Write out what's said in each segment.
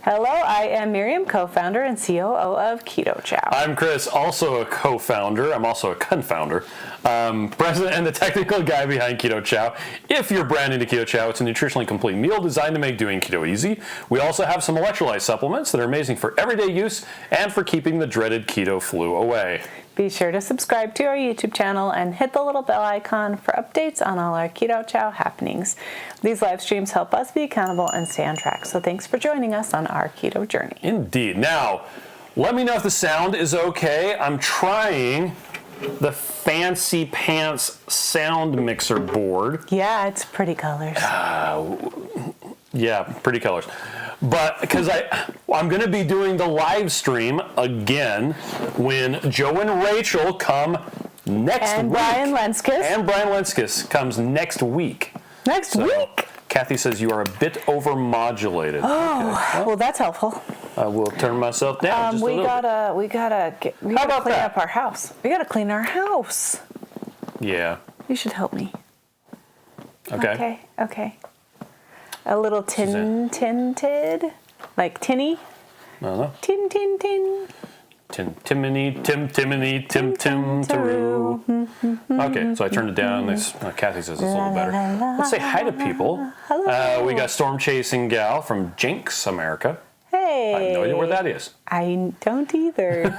Hello, I am Miriam, co-founder and COO of Keto Chow. I'm Chris, also a co-founder. I'm also a confounder. President and the technical guy behind Keto Chow. If you're brand new to Keto Chow, it's a nutritionally complete meal designed to make doing keto easy. We also have some electrolyte supplements that are amazing for everyday use and for keeping the dreaded keto flu away. Be sure to subscribe to our YouTube channel and hit the little bell icon for updates on all our Keto Chow happenings. These live streams help us be accountable and stay on track, so thanks for joining us on our keto journey. Indeed. Now, let me know if the sound is okay. I'm trying the Fancy Pants sound mixer board. Yeah, it's pretty colors. Yeah, pretty colors. But because I'm going to be doing the live stream again when Joe and Rachel come next week. Brian Lenskis. And Brian Lenskis comes next week. Next week? Kathy says you are a bit overmodulated. Oh, okay. Well, that's helpful. I will turn myself down just a little bit. We gotta clean up our house. We gotta clean our house. Yeah. You should help me. Okay. Okay. A little tinted, like tinny. I don't know. Tin. Timony, Tim, Taroo. Okay, so I turned it down. Kathy says it's a little better. Let's say hi to people. Hello. We got Storm Chasing Gal from Jinx, America. Hey. I have no idea where that is. I don't either.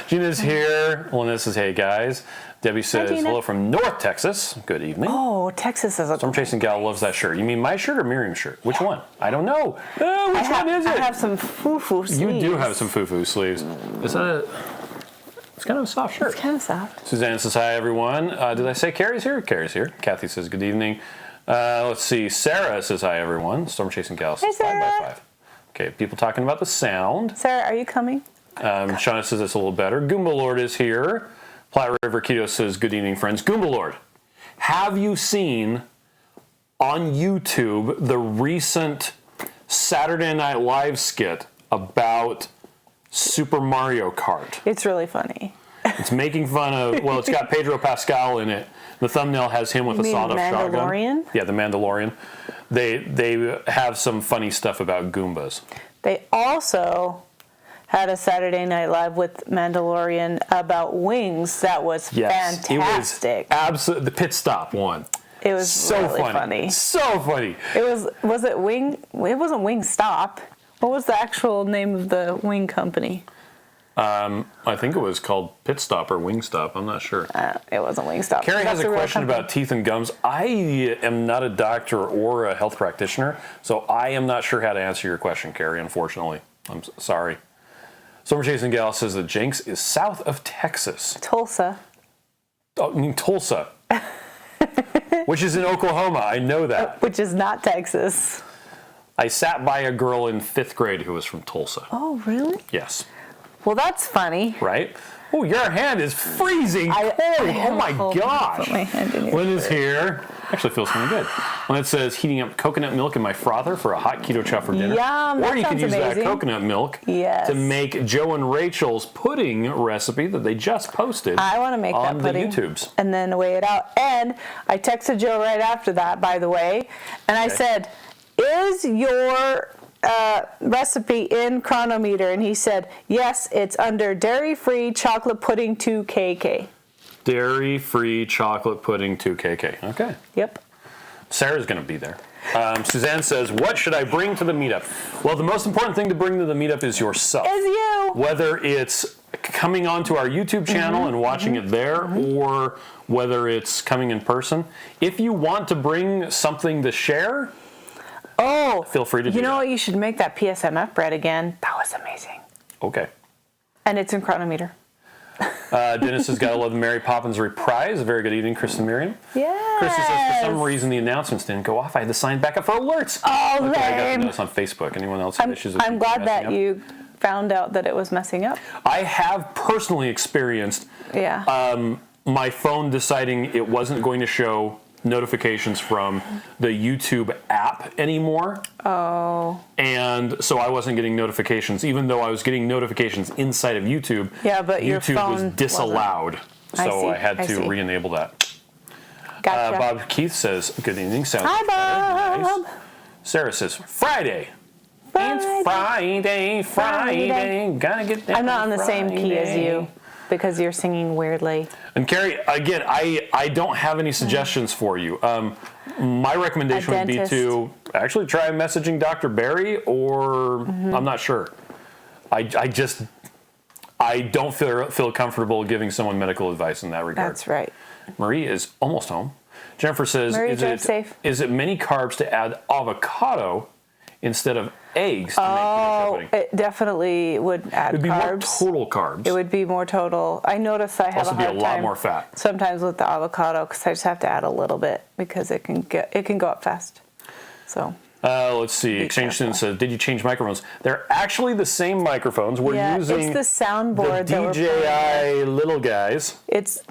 Gina's here. Lynette says, hey guys. Debbie says, hello from North Texas. Good evening. Oh, Texas is a... Storm Chasing Gal loves that shirt. You mean my shirt or Miriam's shirt? Which one? I don't know. Which one is it? I have some foo-foo sleeves. You do have some foo-foo sleeves. Is that It's kind of a soft shirt. It's kind of soft. Suzanne says, hi everyone. Did I say Carrie's here? Carrie's here. Kathy says, good evening. Let's see. Sarah says, hi everyone. Storm Chasing Gal says, hey, Sarah. 5x5. Okay, people talking about the sound. Sarah, are you coming? Shauna says it's a little better. Goomba Lord is here. Platte River Keto says, good evening, friends. Goomba Lord, have you seen on YouTube the recent Saturday Night Live skit about Super Mario Kart? It's really funny. It's making fun of, well, it's got Pedro Pascal in it. The thumbnail has him with a sawed-off shotgun. Mandalorian? Yeah, the Mandalorian. They have some funny stuff about Goombas. They also had a Saturday Night Live with Mandalorian about wings that was fantastic. It was absolutely the pit stop one. It was so really funny. So funny. Was it Wing? It wasn't Wingstop. What was the actual name of the wing company? I think it was called Pit Stop or Wingstop. I'm not sure. It wasn't Wingstop. Carrie has a question about teeth and gums. I am not a doctor or a health practitioner, so I am not sure how to answer your question, Carrie, unfortunately. I'm sorry. Summer Chasing Gal says that Jinx is south of Texas. Tulsa. Oh, I mean Tulsa. Which is in Oklahoma. I know that. Which is not Texas. I sat by a girl in 5th grade who was from Tulsa. Oh, really? Yes. Well, that's funny. Right? Oh, your hand is freezing cold. Oh, my gosh. Lynn is here. Actually feels pretty good. Lynn says, heating up coconut milk in my frother for a hot keto chow for dinner. Yum, or you could use amazing. that coconut milk to make Joe and Rachel's pudding recipe that they just posted. I want to make that pudding on the YouTubes. And then weigh it out. And I texted Joe right after that, by the way, and I said, is your recipe in Chronometer? And he said, yes, it's under dairy-free chocolate pudding 2KK. Dairy-free chocolate pudding 2KK. Okay. Yep. Sarah's going to be there. Suzanne says, what should I bring to the meetup? Well, the most important thing to bring to the meetup is yourself. Is you. Whether it's coming onto our YouTube channel and watching it there, or whether it's coming in person. If you want to bring something to share, feel free to do that. You know what? You should make that PSMF bread again. That was amazing. Okay. And it's in Chronometer. Dennis has got to love the Mary Poppins reprise. Very good evening, Chris and Miriam. Yes. Chris says, for some reason, the announcements didn't go off. I had to sign back up for alerts. Oh, okay, I got to notice on Facebook. Anyone else have issues with I'm glad that you found out that it was messing up. I have personally experienced my phone deciding it wasn't going to show notifications from the YouTube app anymore. Oh. And so I wasn't getting notifications, even though I was getting notifications inside of YouTube. Yeah, but your YouTube phone was disallowed. So I had to re-enable that. Gotcha. Bob Keith says, good evening. Sounds Hi, Bob. nice. Sarah says, Friday. Friday. Gotta get down. I'm not on the same key as you because you're singing weirdly. And Carrie, again, I don't have any suggestions for you. My recommendation would be to actually try messaging Dr. Barry, or I'm not sure. I don't feel comfortable giving someone medical advice in that regard. That's right. Marie is almost home. Jennifer says, is it many carbs to add avocado instead of eggs to make keto pudding? It definitely would add carbs. It would be more total carbs. It would be more total. I notice I have also a hard be a lot more fat. Sometimes with the avocado because I just have to add a little bit because it can go up fast. So. Let's see. Exchange Student says, did you change microphones? They're actually the same microphones. We're using it's the soundboard. The DJI little guys. It's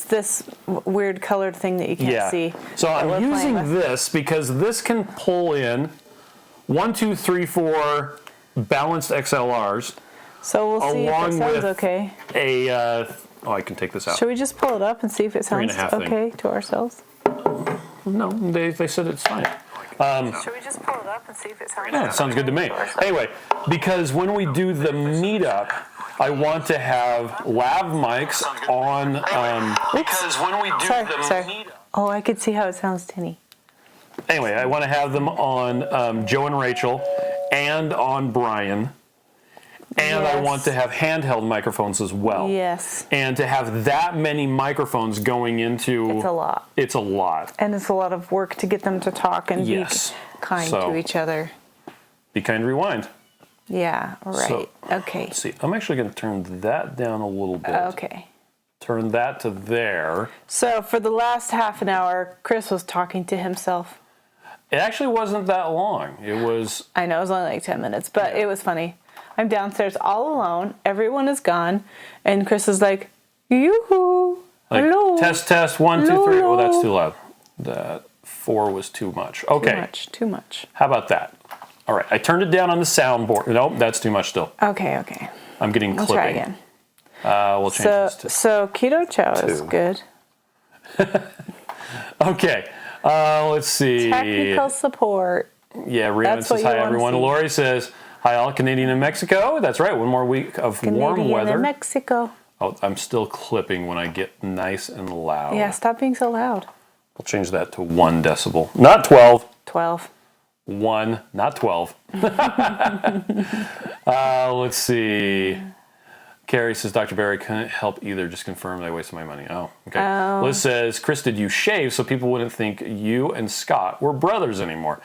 this weird colored thing that you can't see. So I'm using this because this can pull in 1, 2, 3, 4 balanced XLRs. So we'll see if it sounds okay. I can take this out. Should we just pull it up and see if it sounds okay to ourselves? No, they said it's fine. Should we just pull it up and see if it sounds okay? Yeah, it sounds good to me. Anyway, because when we do the meetup, I want to have lav mics on. Because when we do meetup. Oh, I could see how it sounds tinny. Anyway, I want to have them on Joe and Rachel and on Brian. And I want to have handheld microphones as well. Yes. And to have that many microphones going into... It's a lot. It's a lot. And it's a lot of work to get them to talk and be kind to each other. Be kind, rewind. Yeah, right. So, okay. Let's see. I'm actually going to turn that down a little bit. Okay. Turn that to there. So for the last half an hour, Chris was talking to himself. It actually wasn't that long. It was... I know, it was only like 10 minutes, but it was funny. I'm downstairs all alone. Everyone is gone. And Chris is like, yoo-hoo. Like, hello. Test, 1, 2, 3. Oh, that's too loud. That 4 was too much. Okay. Too much. How about that? All right. I turned it down on the soundboard. Nope, that's too much still. Okay. I'm getting clipping. Try again. We'll change this to... So Keto Chow is good. Okay. Let's see. Technical support. Yeah, Rhiannon says, hi, everyone. Lori says... Hi, all Canadian in Mexico. That's right. One more week of warm weather. In Mexico. Oh, I'm still clipping when I get nice and loud. Yeah, stop being so loud. We'll change that to 1 decibel. Not 12. 12. 1, not 12. Let's see. Carrie says, Dr. Barry couldn't help either. Just confirm I wasted my money. Oh, okay. Oh. Liz says, Chris, did you shave so people wouldn't think you and Scott were brothers anymore?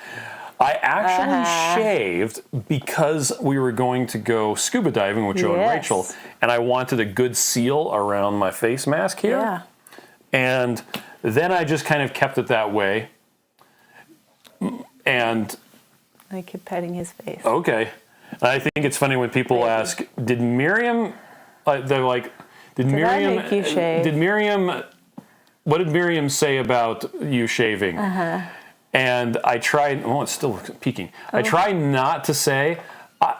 I actually shaved because we were going to go scuba diving with Joe and Rachel, and I wanted a good seal around my face mask here. Yeah. And then I just kind of kept it that way. And I keep petting his face. Okay. And I think it's funny when people ask, did Miriam, they're like, did Miriam, I make you shave? What did Miriam say about you shaving? And I tried, it's still peaking. I try not to say,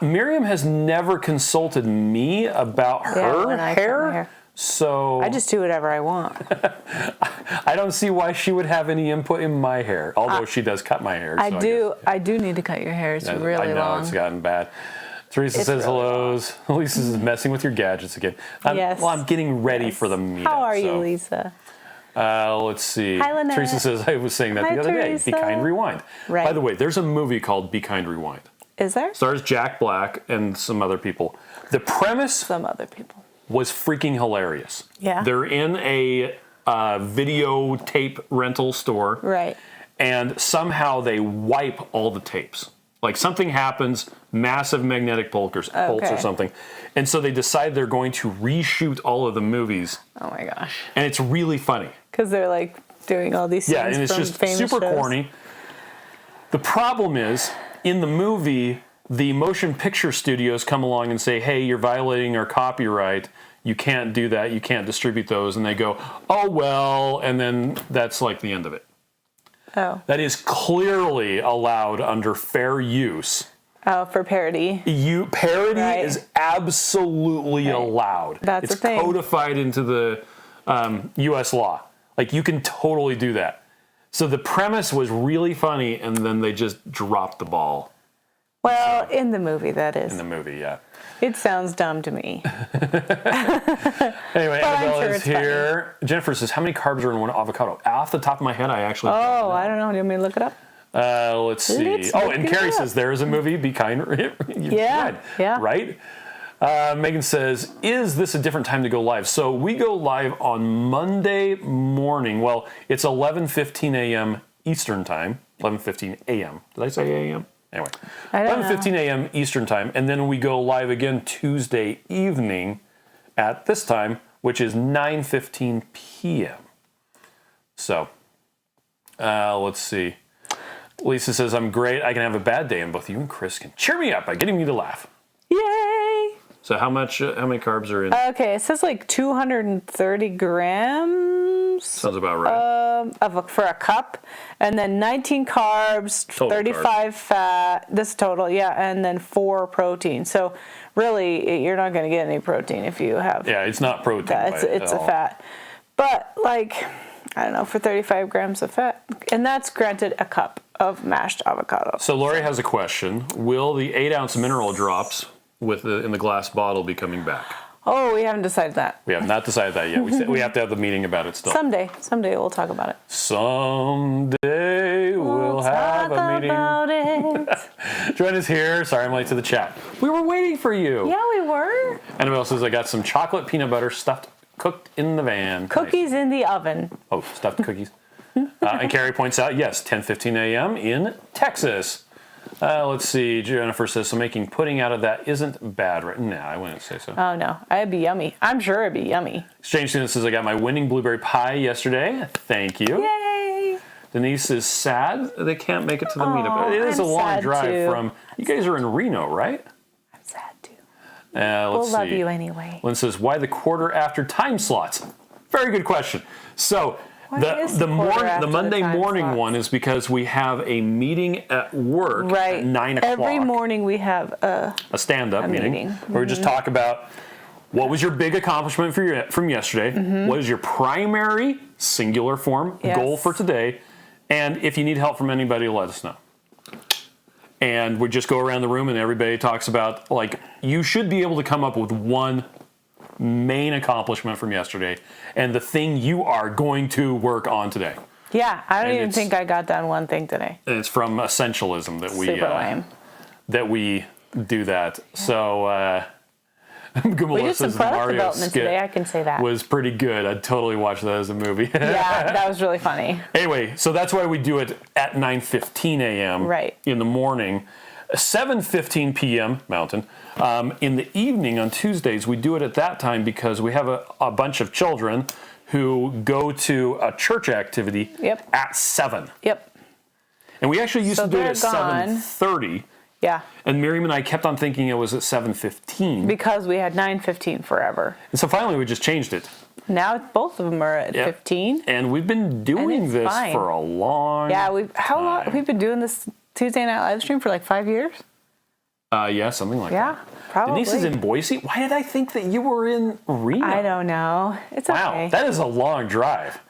Miriam has never consulted me about her hair. So I just do whatever I want. I don't see why she would have any input in my hair, although she does cut my hair. I do need to cut your hair. It's really long. I know, it's gotten bad. Teresa says hellos. Lisa is messing with your gadgets again. Well, I'm getting ready for the meetup. How are you, Lisa? Let's see. Hi, Lynette. Teresa says, I was saying that the other day. Be Kind, Rewind. Right. By the way, there's a movie called Be Kind, Rewind. Is there? Stars Jack Black and some other people. The premise... Some other people. ...was freaking hilarious. Yeah. They're in a videotape rental store. Right. And somehow they wipe all the tapes. Like something happens, massive magnetic pulse or something. And so they decide they're going to reshoot all of the movies. Oh my gosh. And it's really funny. Because they're like doing all these scenes and it's just super corny. The problem is, in the movie, the motion picture studios come along and say, hey, you're violating our copyright. You can't do that. You can't distribute those. And they go, oh, well, and then that's like the end of it. Oh. That is clearly allowed under fair use. Oh, for parody. Parody is absolutely allowed. That's it's the thing. Codified into the U.S. law. Like, you can totally do that. So the premise was really funny, and then they just dropped the ball. Well, in the movie, that is. In the movie, yeah. It sounds dumb to me. Anyway, Annabelle is here. Funny. Jennifer says, how many carbs are in one avocado? Off the top of my head, I actually don't know. I don't know. Do you want me to look it up? Let's see. And Carrie says, there is a movie, Be Kind. Yeah. Right? Megan says, is this a different time to go live? So we go live on Monday morning. Well, it's 11:15 a.m. Eastern time. 11:15 a.m. Did I say a.m.? Anyway, 11:15 a.m. Eastern time. And then we go live again Tuesday evening at this time, which is 9:15 p.m. So, let's see. Lisa says, I'm great. I can have a bad day, and both you and Chris can cheer me up by getting me to laugh. Yay! So how many carbs are in? Okay, it says like 230 grams. Sounds about right. For a cup, and then 19 carbs, Total 35 carbs. fat. This total, yeah, and then 4 protein. So really, you're not going to get any protein if you have. Yeah, it's not protein. It's a fat, but like I don't know, for 35 grams of fat, and that's granted a cup of mashed avocado. So Lori has a question: will the 8-ounce mineral drops in the glass bottle be coming back? Oh, we haven't decided that. We have not decided that yet. We have to have the meeting about it still. Someday we'll talk about it. Someday we'll have a meeting. About it. Join us here. Sorry, I'm late to the chat. We were waiting for you. Yeah, we were. Annabelle says, I got some chocolate peanut butter cooked in the van. Cookies in the oven. Oh, stuffed cookies. And Carrie points out, yes, 10:15 a.m. in Texas. Let's see. Jennifer says, so making pudding out of that isn't bad, right? No, I wouldn't say so. Oh, no. It'd be yummy. I'm sure it'd be yummy. Exchange Student says, I got my winning blueberry pie yesterday. Thank you. Yay! Denise is sad they can't make it to the meetup. It is a long drive from... You guys are in Reno, right? I'm sad, too. Let's see. We'll love you anyway. Lynn says, why the quarter after time slots? Very good question. So... The Monday morning one is because we have a meeting at work at 9 o'clock. Every morning we have a stand-up meeting where we just talk about what was your big accomplishment from yesterday, what is your primary singular form goal for today, and if you need help from anybody, let us know. And we just go around the room and everybody talks about, like, you should be able to come up with one main accomplishment from yesterday and the thing you are going to work on today. Yeah, I don't even think I got done one thing today. And it's from essentialism that we do that. So we did some product development today, I can say that. Was pretty good. I'd totally watch that as a movie. Yeah, that was really funny. Anyway, so that's why we do it at 9:15 a.m. In the morning. 7:15 p.m. Mountain. In the evening on Tuesdays, we do it at that time because we have a bunch of children who go to a church activity at 7. Yep. And we actually used to do it at 7:30. Yeah. And Miriam and I kept on thinking it was at 7:15. Because we had 9:15 forever. And so finally we just changed it. Now both of them are at 15. And we've been doing this for a long time. How long? We've been doing this Tuesday night live stream for like 5 years? Yeah, something like that. Yeah, probably. Denise is in Boise. Why did I think that you were in Reno? I don't know. It's okay. Wow, that is a long drive.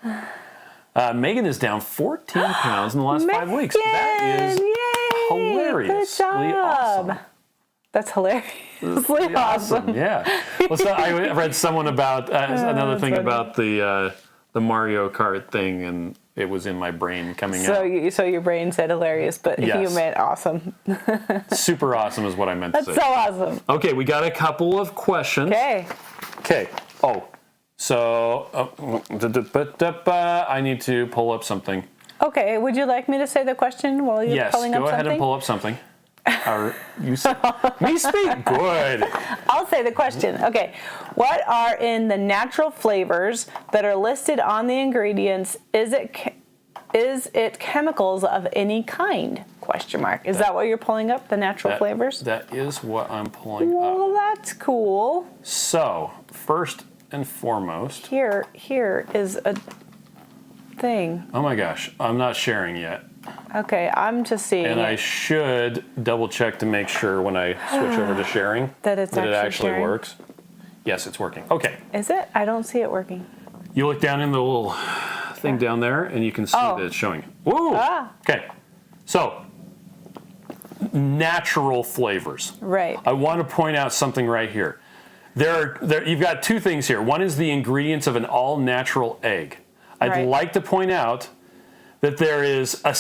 Megan is down 14 pounds in the last 5 weeks. That is hilariously awesome. That's hilariously awesome. Yeah. Well, so I read someone about another thing about the Mario Kart thing, and it was in my brain coming out. So your brain said hilarious, but you meant awesome. Super awesome is what I meant to say. That's so awesome. Okay, we got a couple of questions. Okay. Oh, so I need to pull up something. Okay, would you like me to say the question while you're pulling up something? Yes, go ahead and pull up something. You say, me speak good. I'll say the question. Okay, what are in the natural flavors that are listed on the ingredients? Is it chemicals of any kind? Question mark. Is that what you're pulling up? The natural flavors? That is what I'm pulling up. Well, that's cool. So first and foremost, here is a thing. Oh my gosh, I'm not sharing yet. Okay, I'm just seeing And I should double check to make sure when I switch over to sharing that it actually works. Yes, it's working. Okay. Is it? I don't see it working. You look down in the little thing down there and you can see that it's showing. Woo! Okay. So, natural flavors. Right. I want to point out something right here. You've got two things here. One is the ingredients of an all-natural egg. I'd like to point out that there is I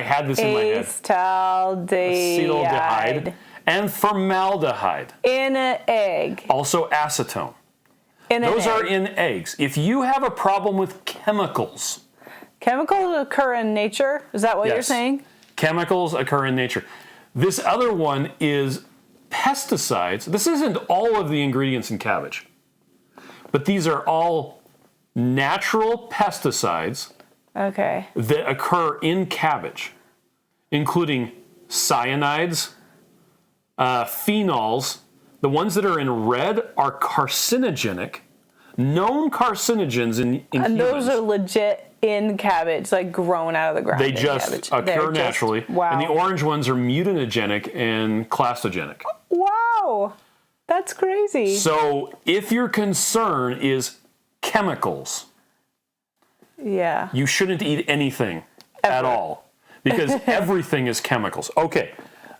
had this in my head. Acetaldehyde and formaldehyde. In an egg. Also acetone. Those are in eggs. If you have a problem with chemicals. Chemicals occur in nature? Is that what you're saying? Chemicals occur in nature. This other one is pesticides. This isn't all of the ingredients in cabbage, but these are all natural pesticides that occur in cabbage, including cyanides, phenols. The ones that are in red are carcinogenic, known carcinogens in humans. And those are legit in cabbage, like grown out of the ground. They just occur naturally. Wow. And the orange ones are mutagenic and clastogenic. Wow. That's crazy. So if your concern is chemicals, you shouldn't eat anything at all, because everything is chemicals. Okay,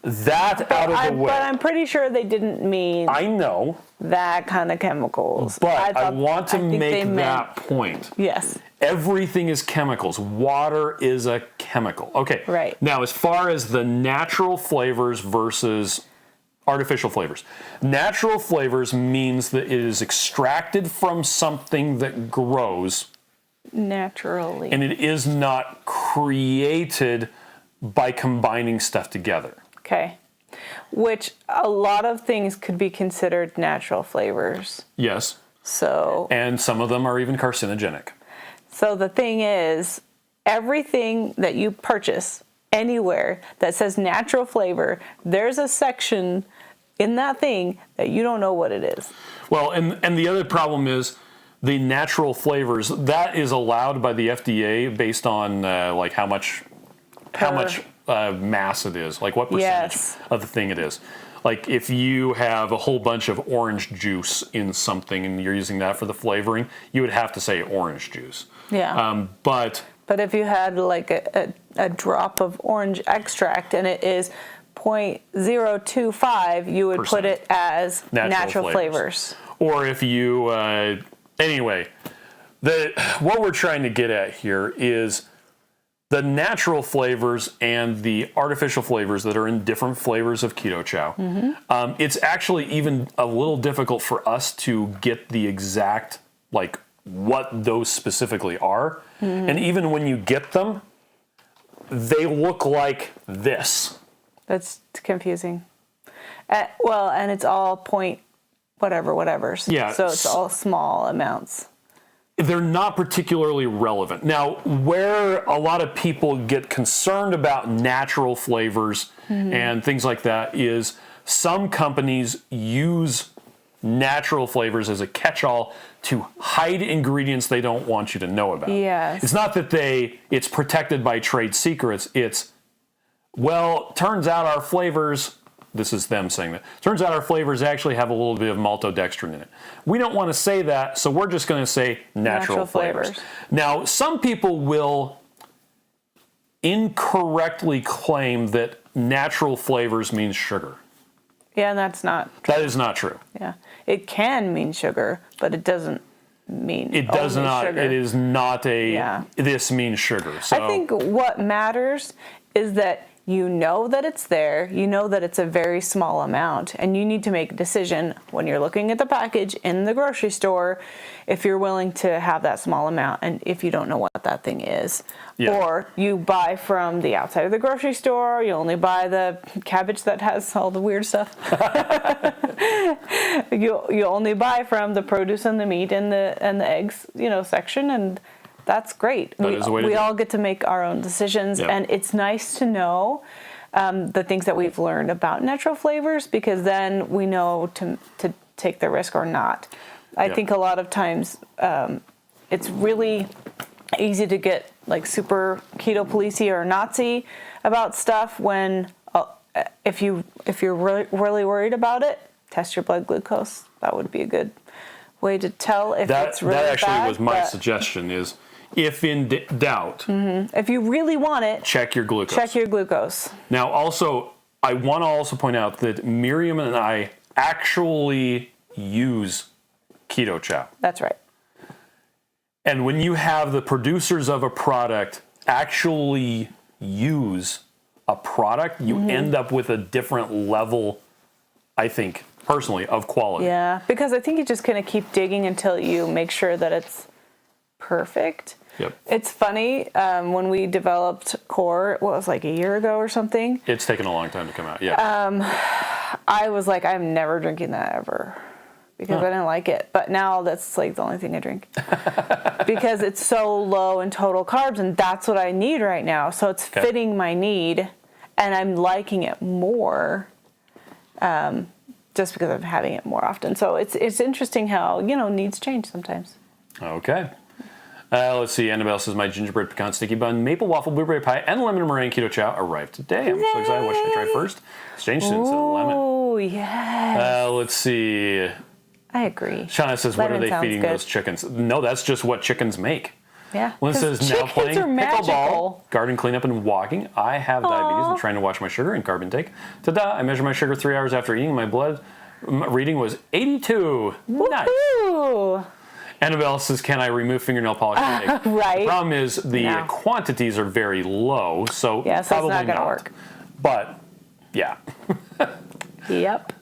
that out of the way. But I'm pretty sure they didn't mean I know that kind of chemicals. But I want to make that point. Yes. Everything is chemicals. Water is a chemical. Okay. Right. Now, as far as the natural flavors versus artificial flavors. Natural flavors means that it is extracted from something that grows naturally. And it is not created by combining stuff together. Okay. Which a lot of things could be considered natural flavors. Yes. So. And some of them are even carcinogenic. So the thing is, everything that you purchase anywhere that says natural flavor, there's a section in that thing that you don't know what it is. Well, and the other problem is the natural flavors, that is allowed by the FDA based on like how much mass it is, like what percentage of the thing it is. Like if you have a whole bunch of orange juice in something and you're using that for the flavoring, you would have to say orange juice. Yeah. But if you had like a drop of orange extract and it is 0.025, you would put it as natural flavors. Or if you, anyway, what we're trying to get at here is the natural flavors and the artificial flavors that are in different flavors of Keto Chow. Mm-hmm. It's actually even a little difficult for us to get the exact, like, what those specifically are. Mm-hmm. And even when you get them, they look like this. That's confusing. Well, and it's all point whatevers. Yeah. So it's all small amounts. They're not particularly relevant. Now, where a lot of people get concerned about natural flavors and things like that is some companies use natural flavors as a catch-all to hide ingredients they don't want you to know about. Yes. It's not that it's protected by trade secrets. It's, well, turns out our flavors, this is them saying that, turns out our flavors actually have a little bit of maltodextrin in it. We don't want to say that, so we're just going to say natural flavors. Now, some people will incorrectly claim that natural flavors means sugar. Yeah, and that's not true. That is not true. Yeah. It can mean sugar, but it doesn't mean it does not. Sugar. It is not this means sugar. So I think what matters is that you know that it's there, you know that it's a very small amount, and you need to make a decision when you're looking at the package in the grocery store if you're willing to have that small amount and if you don't know what that thing is. Yeah. Or you buy from the outside of the grocery store, you only buy the cabbage that has all the weird stuff. you only buy from the produce and the meat and the eggs, section, and that's great. We all get to make our own decisions, and it's nice to know the things that we've learned about natural flavors, because then we know to take the risk or not. I think a lot of times it's really easy to get like super keto policey or Nazi about stuff when if you're really worried about it, test your blood glucose. That would be a good way to tell if it's really bad. That actually was my suggestion is if in doubt, If you really want it, check your glucose. check your glucose. Now, also, I want to also point out that Miriam and I actually use Keto Chow. That's right. And when you have the producers of a product actually use a product, you end up with a different level, I think, personally, of quality. Yeah, because I think you're just going to keep digging until you make sure that it's perfect. Yep. It's funny, when we developed Core, what was like a year ago or something, It's taken a long time to come out, yeah. I was like, I'm never drinking that ever because I didn't like it. But now that's like the only thing I drink because it's so low in total carbs, and that's what I need right now. So it's fitting my need, and I'm liking it more just because I'm having it more often. So it's interesting how, needs change sometimes. Okay. Let's see. Annabelle says, my gingerbread pecan sticky bun, maple waffle, blueberry pie, and lemon meringue keto chow arrived today. I'm so excited. What should I try first? Strange instead of lemon. Oh, yes. Let's see. I agree. Shauna says, Lemon what are they sounds feeding good. those chickens? No, that's just what chickens make. Yeah. Lynn 'Cause says, now chickens playing are magical. pickleball, garden cleanup, and walking. I have diabetes and trying to watch my sugar and carb intake. Ta-da! I measured my sugar 3 hours after eating. My blood reading was 82. Nice. Woohoo! Annabelle says, can I remove fingernail polish and egg? Right. The problem is the No. quantities are very low, so Yeah, so probably it's not going to work. But, yeah. Yep.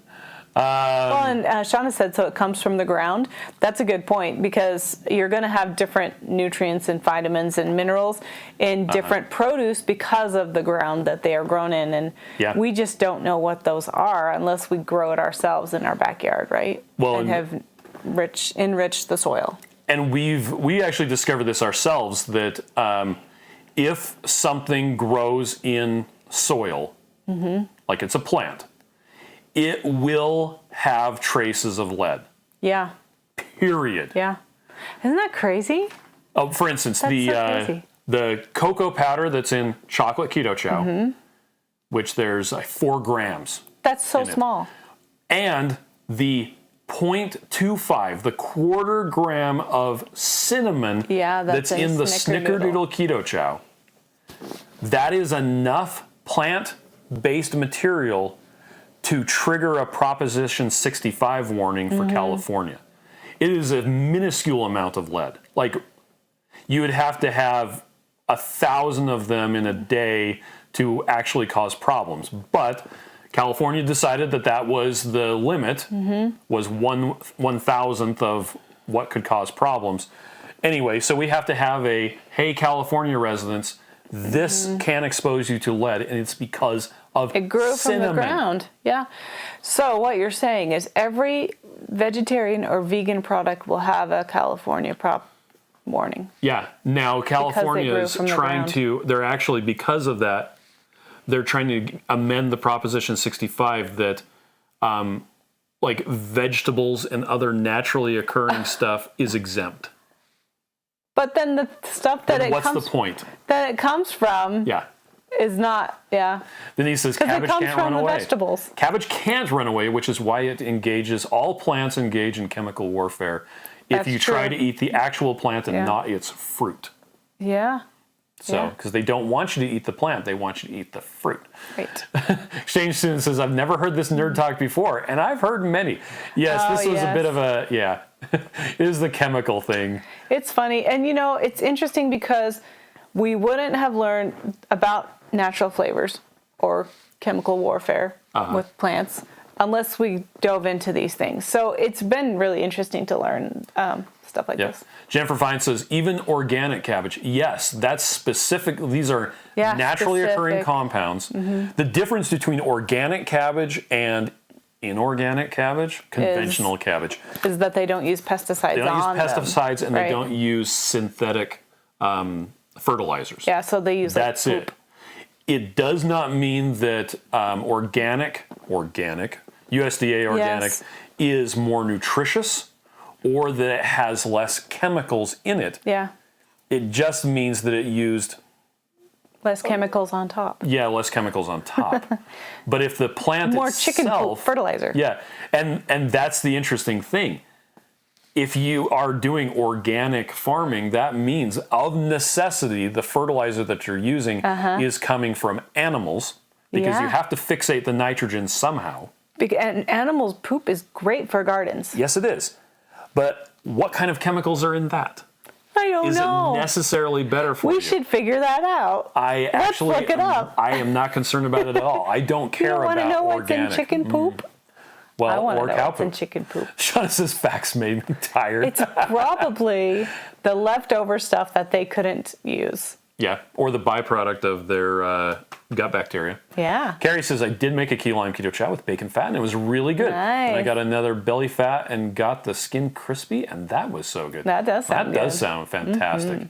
Well, and Shauna said, so it comes from the ground. That's a good point because you're going to have different nutrients and vitamins and minerals in different produce because of the ground that they are grown in. And we just don't know what those are unless we grow it ourselves in our backyard, right? Well, and have enriched the soil. And we actually discovered this ourselves, that if something grows in soil, like it's a plant, it will have traces of lead. Yeah. Period. Yeah. Isn't that crazy? Oh, for instance, That's so crazy. the cocoa powder that's in chocolate keto chow, which there's 4 grams. That's so small. And the 0.25, the quarter gram of cinnamon that's in the Snickerdoodle Keto Chow. That is enough plant-based material to trigger a Proposition 65 warning for California. It is a minuscule amount of lead. Like, you would have to have 1,000 of them in a day to actually cause problems. But California decided that was the limit, was 1/1000th of what could cause problems. Anyway, so we have to have hey, California residents, this can expose you to lead, and it's because of it grew cinnamon. from the ground. Yeah. So what you're saying is every vegetarian or vegan product will have a California warning. Yeah. Now California is trying to, they're actually, because of that, they're trying to amend the Proposition 65 that like vegetables and other naturally occurring stuff is exempt. But then the stuff that it comes from is not, Then he says cabbage can't run away. Vegetables. Cabbage can't run away, which is why it engages, all plants engage in chemical warfare if you try to eat the actual plant and not its fruit. Yeah. So, because they don't want you to eat the plant, they want you to eat the fruit. Right. Exchange Student says, I've never heard this nerd talk before, and I've heard many. Yes, this was a bit of a, it is the chemical thing. It's funny. And, it's interesting because we wouldn't have learned about natural flavors or chemical warfare with plants unless we dove into these things. So it's been really interesting to learn stuff like this. Jennifer Fine says, even organic cabbage. Yes, that's specific. These are naturally occurring compounds. The difference between organic cabbage and inorganic cabbage, conventional cabbage, is that they don't use pesticides. They don't use pesticides and they don't use synthetic fertilizers. Yeah, so they use that's it. It does not mean that organic, USDA organic, is more nutritious or that it has less chemicals in it. Yeah. It just means that it used less chemicals on top. Yeah, less chemicals on top. But if the plant more itself, chicken fertilizer. Yeah, and that's the interesting thing. if you are doing organic farming, that means of necessity the fertilizer that you're using is coming from animals because you have to fixate the nitrogen somehow. And animals' poop is great for gardens. Yes, it is. But what kind of chemicals are in that? I don't know. Is it necessarily better for you? We should figure that out. Let's look it up. I am not concerned about it at all. I don't care about organic. You want to know what's in chicken poop? Well, I want to know cow what's in poop. chicken poop. Shauna says facts made me tired. It's probably the leftover stuff that they couldn't use. Yeah, or the byproduct of their gut bacteria. Yeah. Carrie says, I did make a key lime keto chow with bacon fat, and it was really good. Nice. And I got another belly fat and got the skin crispy, and that was so good. That does sound good. That does sound fantastic.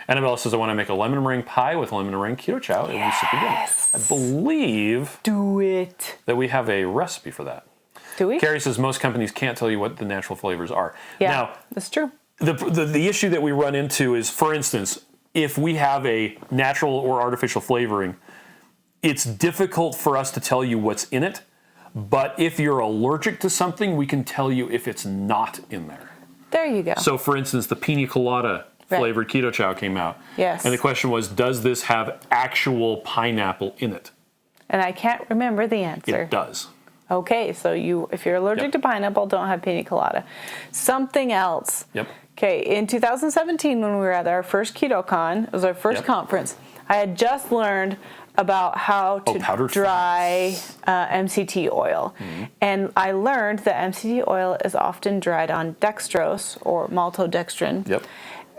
Annabelle says, I want to make a lemon meringue pie with lemon meringue keto chow. It was super good. I believe Do it. that we have a recipe for that. Do we? Carrie says, most companies can't tell you what the natural flavors are. Yeah, Now, that's true. the issue that we run into is, for instance, if we have a natural or artificial flavoring, it's difficult for us to tell you what's in it. But if you're allergic to something, we can tell you if it's not in there. There you go. So, for instance, the pina colada flavored keto chow came out. Yes. And the question was, does this have actual pineapple in it? And I can't remember the answer. It does. Okay, so if you're allergic to pineapple, don't have pina colada. Something else. Yep. Okay, in 2017 when we were at our first KetoCon, it was our first conference, I had just learned about how to dry MCT oil. And I learned that MCT oil is often dried on dextrose or maltodextrin. Yep.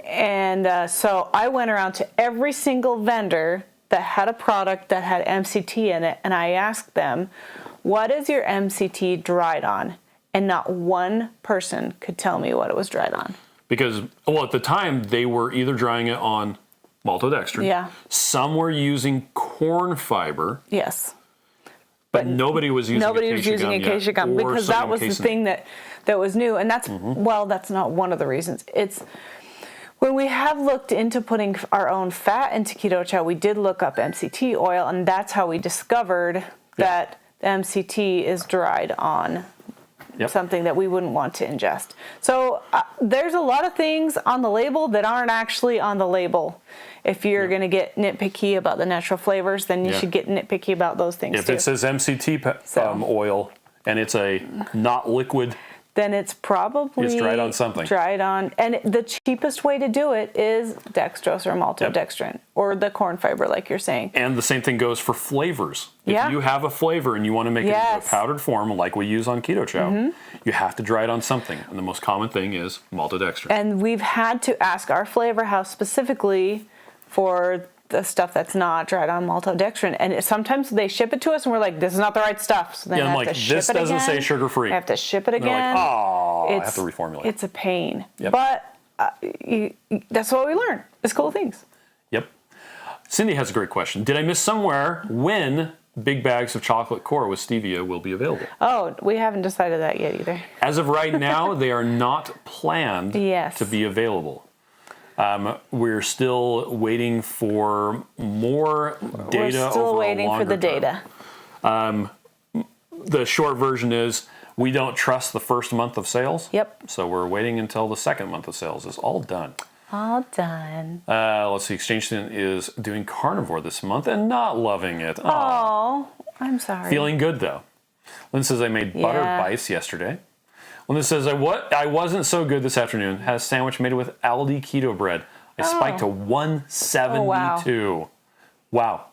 And so I went around to every single vendor that had a product that had MCT in it, and I asked them, what is your MCT dried on? And not one person could tell me what it was dried on. Because, well, at the time, they were either drying it on maltodextrin. Yeah. Some were using corn fiber. Yes. But nobody was using acacia gum because that was the thing that was new. And that's, well, that's not one of the reasons. It's when we have looked into putting our own fat into keto chow, we did look up MCT oil, and that's how we discovered that the MCT is dried on something that we wouldn't want to ingest. So there's a lot of things on the label that aren't actually on the label. If you're going to get nitpicky about the natural flavors, then you should get nitpicky about those things if too. If it says MCT oil and it's a not liquid, then it's probably dried on something. Dried on, and the cheapest way to do it is dextrose or maltodextrin or the corn fiber, like you're saying. And the same thing goes for flavors. If you have a flavor and you want to make it into a powdered form, like we use on keto chow, you have to dry it on something. And the most common thing is maltodextrin. And we've had to ask our flavor house specifically for the stuff that's not dried on maltodextrin, and sometimes they ship it to us and we're like, this is not the right stuff, so then I have to ship it again. This doesn't say sugar free. I have to ship it again. They're like, I have to reformulate. It's a pain. But that's what we learn. It's cool things. Yep. Cindy has a great question. Did I miss somewhere when big bags of chocolate core with stevia will be available? Oh, we haven't decided that yet either. As of right now, they are not planned to be available. We're still waiting for more data. We're still waiting for the data. The short version is we don't trust the first month of sales. Yep. So we're waiting until the second month of sales is all done. All done. Let's see. Exchange Student is doing carnivore this month and not loving it. Oh, I'm sorry. Feeling good though. Lynn says I made butter bice yesterday. Lynn says I wasn't so good this afternoon. Had a sandwich made with Aldi keto bread. I spiked to 172. Wow.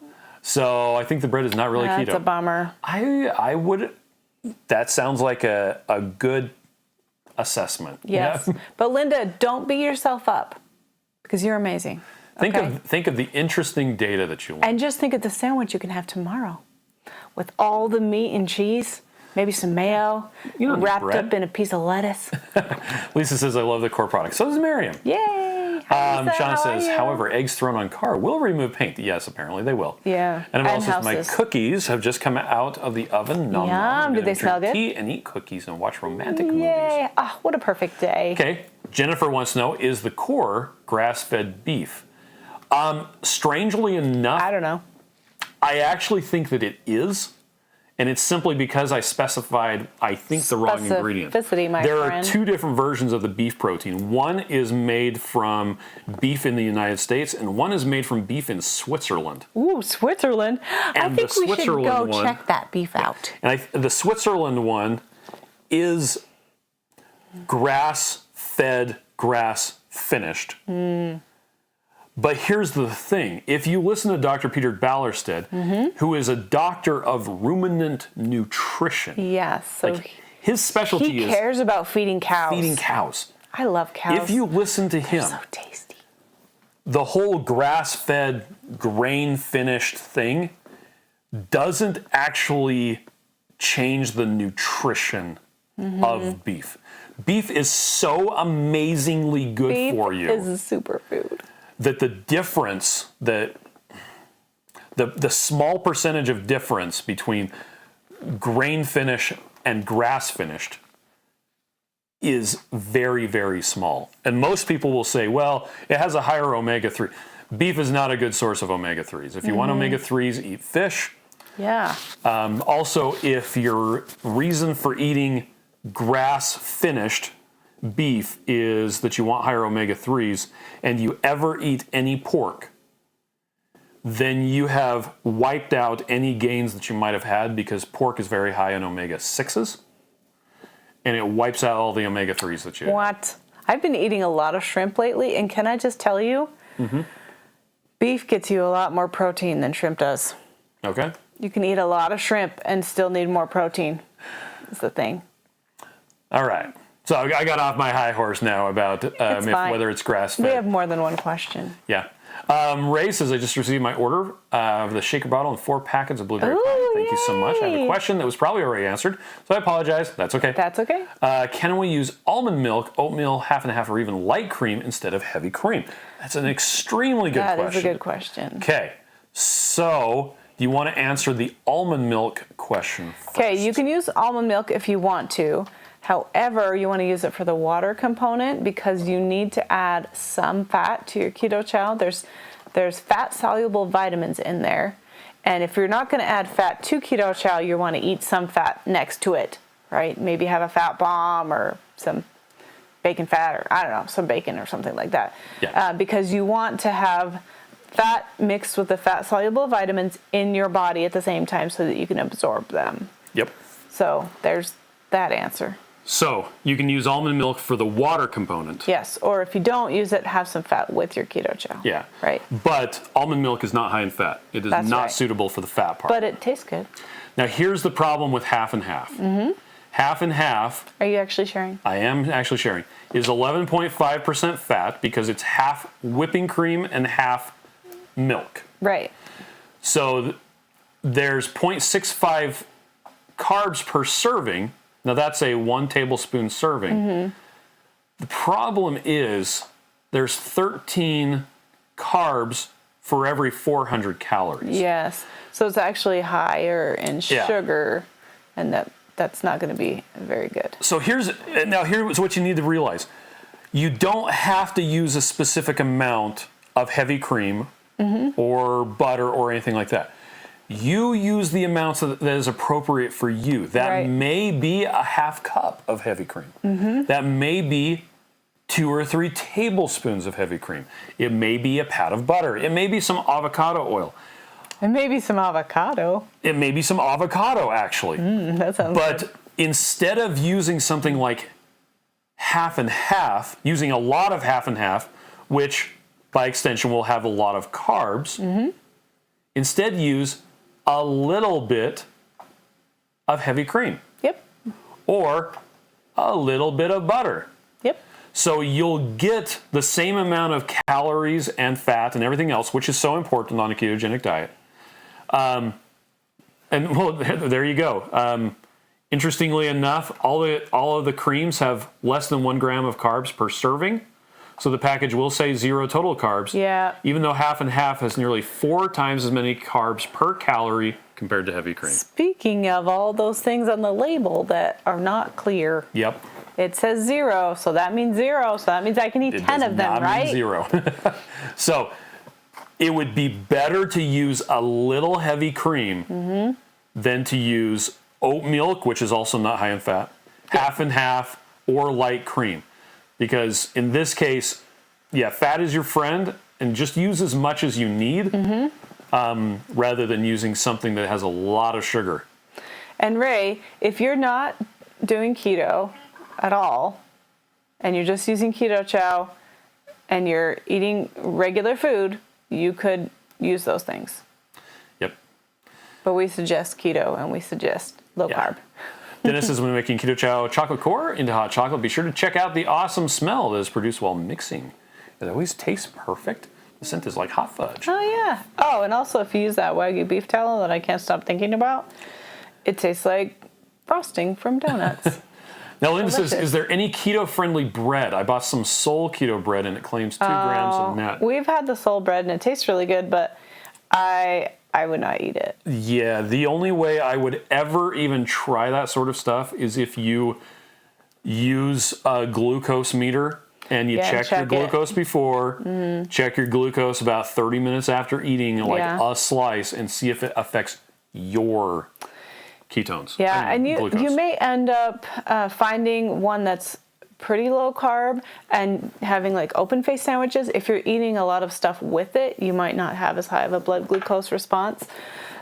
So I think the bread is not really keto. That's a bummer. I would. That sounds like a good assessment. Yes. Yeah. But Linda, don't beat yourself up because you're amazing. Think of the interesting data that you want. And just think of the sandwich you can have tomorrow with all the meat and cheese. Maybe some mayo, wrapped up in a piece of lettuce. Lisa says, I love the core product. So does Miriam. Yay! Shauna says, however, eggs thrown on car will remove paint. Yes, apparently they will. Yeah. And Annabelle says, my cookies have just come out of the oven. Yum. Do they smell good? Tea and eat cookies and watch romantic movies. Yay. Oh, what a perfect day. Okay. Jennifer wants to know, is the core grass-fed beef? Strangely enough, I don't know. I actually think that it is. And it's simply because I specified, I think, the wrong ingredient. Specificity, my There friend. are two different versions of the beef protein. One is made from beef in the United States, and one is made from beef in Switzerland. Ooh, Switzerland. I And think the we should go Switzerland one- check that beef out. And the Switzerland one is grass-fed, grass-finished. But here's the thing. If you listen to Dr. Peter Ballerstedt, who is a doctor of ruminant nutrition, Yes. So his specialty he is cares about feeding cows. feeding cows. I love cows. If you listen to him, so tasty. the whole grass-fed, grain-finished thing doesn't actually change the nutrition of beef. Beef is so amazingly good Beef for you is a superfood. that the difference, that the small percentage of difference between grain finish and grass finished is very, very small. And most people will say, well, it has a higher omega-3. Beef is not a good source of omega-3s. If you want omega-3s, eat fish. Yeah. Also, if your reason for eating grass-finished beef is that you want higher omega-3s and you ever eat any pork, then you have wiped out any gains that you might have had, because pork is very high in omega-6s and it wipes out all the omega-3s that you have. What? I've been eating a lot of shrimp lately, and can I just tell you, beef gets you a lot more protein than shrimp does. Okay. You can eat a lot of shrimp and still need more protein. That's the thing. All right. So I got off my high horse now about whether it's grass-fed. We have more than one question. Yeah. Ray says, I just received my order of the shaker bottle and 4 packets of blueberry pie. Thank you so much. I have a yay. question that was probably already answered, so I apologize. That's okay. That's okay. Can we use almond milk, oatmeal, half and half, or even light cream instead of heavy cream? That's an extremely good question. That is a good question. Okay. So, do you want to answer the almond milk question first? Okay, you can use almond milk if you want to. However, you want to use it for the water component, because you need to add some fat to your keto chow. There's fat-soluble vitamins in there. And if you're not going to add fat to keto chow, you want to eat some fat next to it, right? Maybe have a fat bomb or some bacon fat, or I don't know, some bacon or something like that. Yeah. Because you want to have fat mixed with the fat-soluble vitamins in your body at the same time so that you can absorb them. Yep. So there's that answer. So, you can use almond milk for the water component. Yes, or if you don't use it, have some fat with your keto chow. Yeah. Right. But almond milk is not high in fat. It is That's not right. suitable for the fat part. But it tastes good. Now, here's the problem with half and half. Half and half, Are you actually sharing? I am actually sharing, is 11.5% fat, because it's half whipping cream and half milk. Right. So there's 0.65 carbs per serving. Now that's a 1 tablespoon serving. The problem is there's 13 carbs for every 400 calories. Yes. So it's actually higher in Yeah. sugar, and that's not going to be very good. So here's what you need to realize. You don't have to use a specific amount of heavy cream or butter or anything like that. You use the amounts that is appropriate for you. That Right. may be a half cup of heavy cream. That may be 2 or 3 tablespoons of heavy cream. It may be a pat of butter. It may be some avocado oil. And maybe some avocado. It may be some avocado, actually. That sounds But good. instead of using something like half and half, using a lot of half and half, which by extension will have a lot of carbs, instead use a little bit of heavy cream Yep. or a little bit of butter. Yep. So you'll get the same amount of calories and fat and everything else, which is so important on a ketogenic diet. And well, there you go. Interestingly enough, all of the creams have less than 1 gram of carbs per serving. So the package will say 0 total carbs. Yeah. Even though half and half has nearly 4 times as many carbs per calorie compared to heavy cream. Speaking of all those things on the label that are not clear, Yep. it says 0, so that means 0, so that means I can eat It 10 does of them, not right? mean 0. So it would be better to use a little heavy cream than to use oat milk, which is also not high in fat, half and half, or light cream. Because in this case, fat is your friend, and just use as much as you need, rather than using something that has a lot of sugar. And Ray, if you're not doing keto at all, and you're just using Keto Chow, and you're eating regular food, you could use those things. Yep. But we suggest keto, and we suggest low carb. Dennis says, when making Keto Chow chocolate core into hot chocolate, be sure to check out the awesome smell that is produced while mixing. It always tastes perfect. The scent is like hot fudge. Oh, yeah. Oh, and also if you use that Wagyu beef tallow that I can't stop thinking about, it tastes like frosting from donuts. Now, Linda says, is there any keto-friendly bread? I bought some Soul Keto bread, and it claims 2 grams of net. We've had the Soul bread, and it tastes really good, but I would not eat it. Yeah, the only way I would ever even try that sort of stuff is if you use a glucose meter and you check your glucose before, check your glucose about 30 minutes after eating a slice, and see if it affects your ketones. Yeah, and you may end up finding one that's pretty low carb and having like open face sandwiches. If you're eating a lot of stuff with it, you might not have as high of a blood glucose response.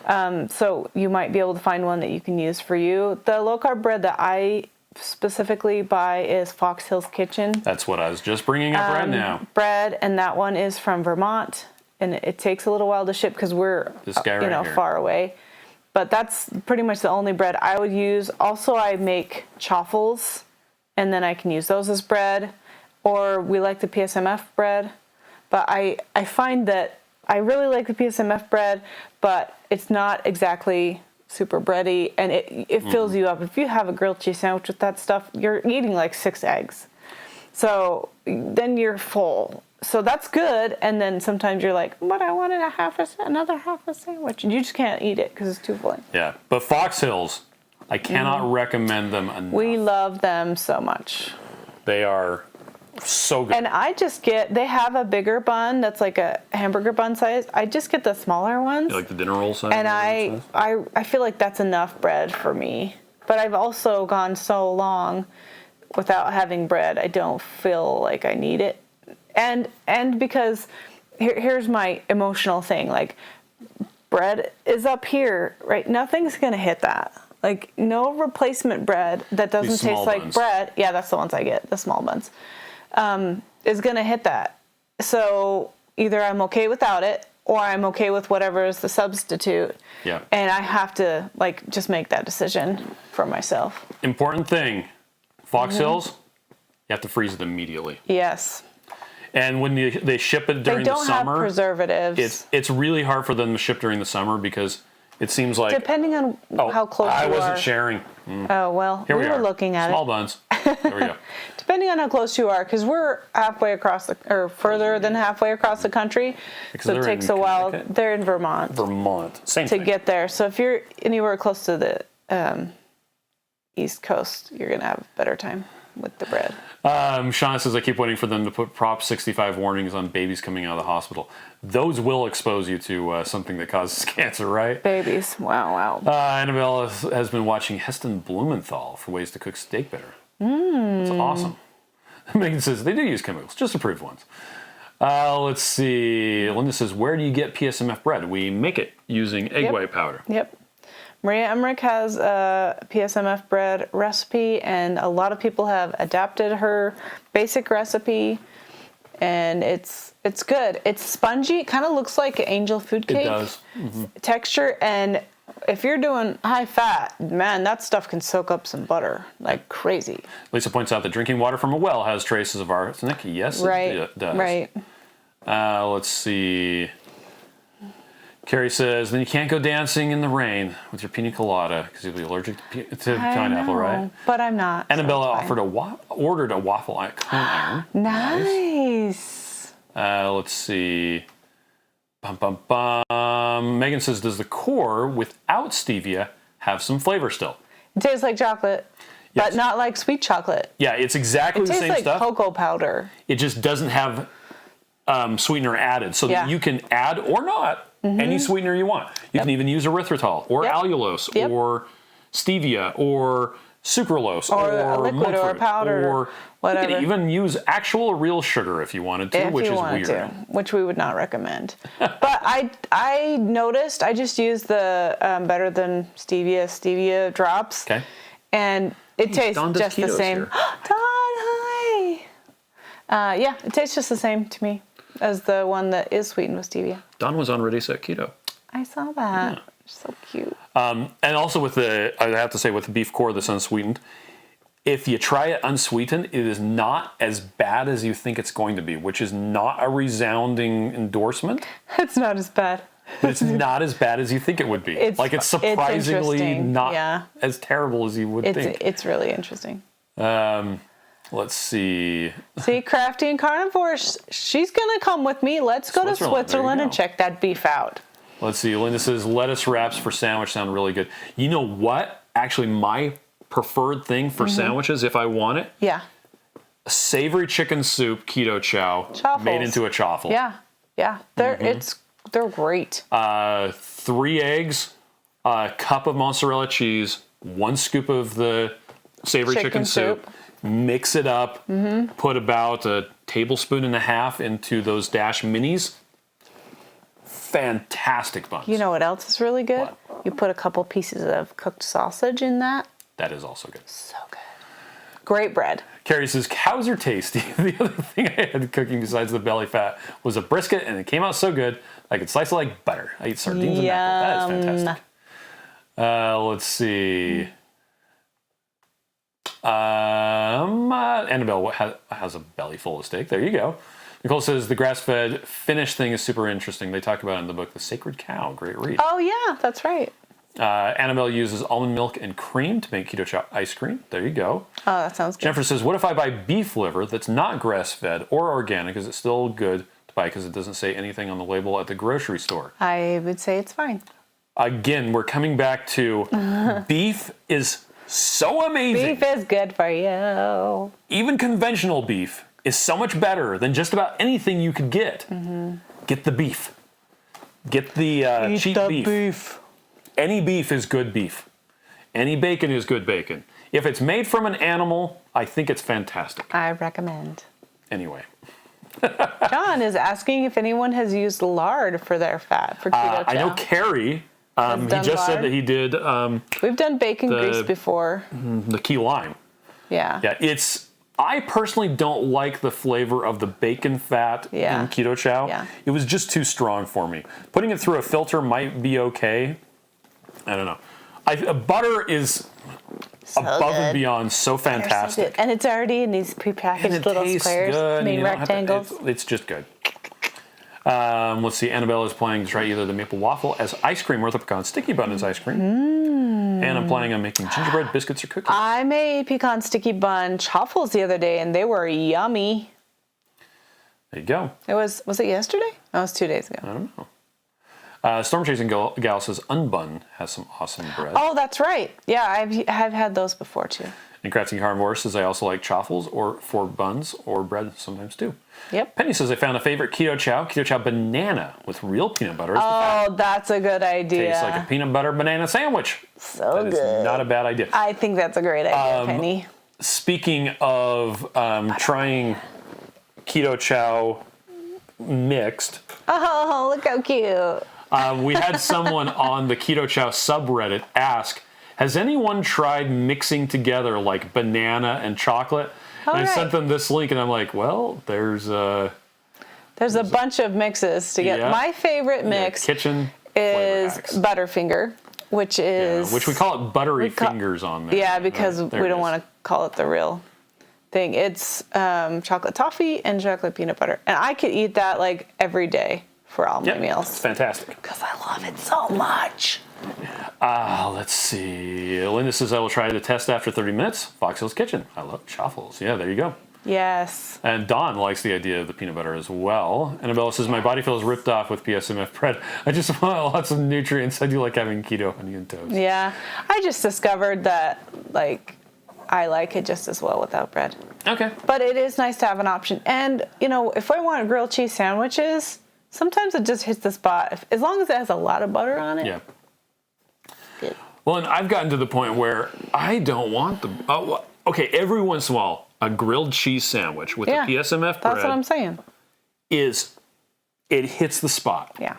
So you might be able to find one that you can use for you. The low carb bread that I specifically buy is Fox Hill's Kitchen. That's what I was just bringing up right now. Bread, and that one is from Vermont, and it takes a little while to ship because we're far away. But that's pretty much the only bread I would use. Also, I make chaffles, and then I can use those as bread. Or we like the PSMF bread. But I find that I really like the PSMF bread, but it's not exactly super bready, and it fills you up. If you have a grilled cheese sandwich with that stuff, you're eating like 6 eggs. So then you're full. So that's good, and then sometimes you're like, but I wanted another half a sandwich, and you just can't eat it because it's too filling. Yeah, but Fox Hills, I cannot recommend them enough. We love them so much. They are so good. And they have a bigger bun that's like a hamburger bun size. I just get the smaller ones. You like the dinner roll size? And I feel like that's enough bread for me. But I've also gone so long without having bread, I don't feel like I need it. And because here's my emotional thing, like bread is up here, right? Nothing's gonna hit that. Like no replacement bread that doesn't taste like bread. Yeah, that's the ones I get, the small buns, is gonna hit that. So either I'm okay without it, or I'm okay with whatever is the substitute. Yeah. And I have to just make that decision for myself. Important thing, Fox Hills, you have to freeze it immediately. Yes. And when they ship it during the summer, they don't have preservatives. It's really hard for them to ship during the summer because it seems like depending on how close you are. I wasn't sharing. Oh well, Here we were looking at small buns. There we go. Depending on how close you are, because we're halfway across or further than halfway across the country, so it takes a while. They're in Vermont. Same thing. To get there. So if you're anywhere close to the East Coast, you're gonna have a better time with the bread. Shauna says, I keep waiting for them to put Prop 65 warnings on babies coming out of the hospital. Those will expose you to something that causes cancer, right? Babies. Wow. Annabelle has been watching Heston Blumenthal for ways to cook steak better. That's awesome. Megan says, they do use chemicals, just approved ones. Let's see. Linda says, where do you get PSMF bread? We make it using egg white powder. Yep. Maria Emmerich has a PSMF bread recipe, and a lot of people have adapted her basic recipe, and it's good. It's spongy. It kind of looks like angel food cake. It does. Texture, and if you're doing high fat, man, that stuff can soak up some butter like crazy. Lisa points out that drinking water from a well has traces of arsenic. Yes, it does. Right. Let's see. Carrie says, then you can't go dancing in the rain with your pina colada because you'll be allergic to pineapple, right? But I'm not. Annabella ordered a waffle cone iron. Nice. Let's see. Megan says, does the core without stevia have some flavor still? It tastes like chocolate, but not like sweet chocolate. Yeah, it's exactly the same stuff. It tastes like cocoa powder. It just doesn't have sweetener added, so that you can add or not any sweetener you want. You can even use erythritol or allulose or stevia or sucralose or a liquid monk or a fruit, powder or whatever. you could even use actual real sugar if you wanted to, if which you is wanted weird. to, which we would not recommend. But I noticed I just used the Better Than stevia drops. Okay. And it tastes Dawn does just the ketos same. here. Dawn, hi. Yeah, it tastes just the same to me as the one that is sweetened with stevia. Dawn was on Ready Set Keto. I saw that. So cute. And also with I have to say, with the beef core that's unsweetened, if you try it unsweetened, it is not as bad as you think it's going to be, which is not a resounding endorsement. It's not as bad. But it's not as bad as you think it would be. It's surprisingly interesting. not as terrible as you would think. It's really interesting. Let's see. See, Crafty and Carnivore, she's going to come with me. Let's go to Switzerland and check that beef out. Let's see. Linda says lettuce wraps for sandwich sound really good. You know what? Actually, my preferred thing for sandwiches, if I want it, a savory chicken soup keto chow made into a chaffle. Yeah. They're great. 3 eggs, a cup of mozzarella cheese, 1 scoop of the savory chicken soup. Mix it up. Put about a tablespoon and a half into those Dash Minis. Fantastic buns. You know what else is really good? What? You put a couple pieces of cooked sausage in that. That is also good. So good. Great bread. Carrie says, cows are tasty. The other thing I had cooking besides the belly fat was a brisket, and it came out so good, I could slice it like butter. I eat sardines in that. That is fantastic. Let's see. Annabelle has a belly full of steak. There you go. Nicole says, the grass-fed Finnish thing is super interesting. They talk about it in the book, The Sacred Cow. Great read. Oh, yeah, that's right. Annabelle uses almond milk and cream to make keto chow ice cream. There you go. Oh, that sounds good. Jennifer says, what if I buy beef liver that's not grass-fed or organic? Is it still good to buy because it doesn't say anything on the label at the grocery store? I would say it's fine. Again, we're coming back to beef is so amazing. Beef is good for you. Even conventional beef is so much better than just about anything you could get. Get the beef. Get the cheap beef. Any beef is good beef. Any bacon is good bacon. If it's made from an animal, I think it's fantastic. I recommend. Anyway. John is asking if anyone has used lard for their fat for keto chow. I know Carrie, he just said that he did. We've done bacon grease before. The key lime. Yeah. Yeah, I personally don't like the flavor of the bacon fat in keto chow. Yeah. It was just too strong for me. Putting it through a filter might be okay. I don't know. Butter is so above good. And beyond so fantastic. So and it's already in these prepackaged little squares, rectangles. It's just good. Let's see. Annabelle is planning to try either the maple waffle as ice cream or the pecan sticky bun as ice cream. And I'm planning on making gingerbread biscuits or cookies. I made pecan sticky bun chaffles the other day, and they were yummy. There you go. Was it yesterday? No, it was 2 days ago. I don't know. Storm Chasing Gal says Unbun has some awesome bread. Oh, that's right. Yeah, I've had those before too. And Crafting Carnivore says I also like chaffles or for buns or bread sometimes too. Yep. Penny says I found a favorite keto chow banana with real peanut butter. Oh, that's a good idea. Tastes like a peanut butter banana sandwich. So that good. Is not a bad idea. I think that's a great idea, Penny. Speaking of trying keto chow mixed. Oh, look how cute. We had someone on the Keto Chow subreddit ask, has anyone tried mixing together like banana and chocolate? And I sent them this link and I'm like, well, there's a bunch of mixes to get. My favorite mix kitchen is Butterfinger, which is... which we call it buttery fingers on there. Yeah, because we don't want to call it the real thing. It's chocolate toffee and chocolate peanut butter. And I could eat that like every day for all my meals. It's fantastic. Because I love it so much. Let's see. Linda says I will try the test after 30 minutes. Fox Hill's Kitchen. I love chaffles. Yeah, there you go. Yes. And Dawn likes the idea of the peanut butter as well. Annabella says my body feels ripped off with PSMF bread. I just want lots of nutrients. I do like having keto honey and toast. Yeah. I just discovered that I like it just as well without bread. Okay. But it is nice to have an option. And, if I want grilled cheese sandwiches, sometimes it just hits the spot. As long as it has a lot of butter on it. Yeah. Good. Well, and I've gotten to the point where I don't want the. Oh, okay, every once in a while, a grilled cheese sandwich with the PSMF bread. That's what I'm saying. It hits the spot. Yeah.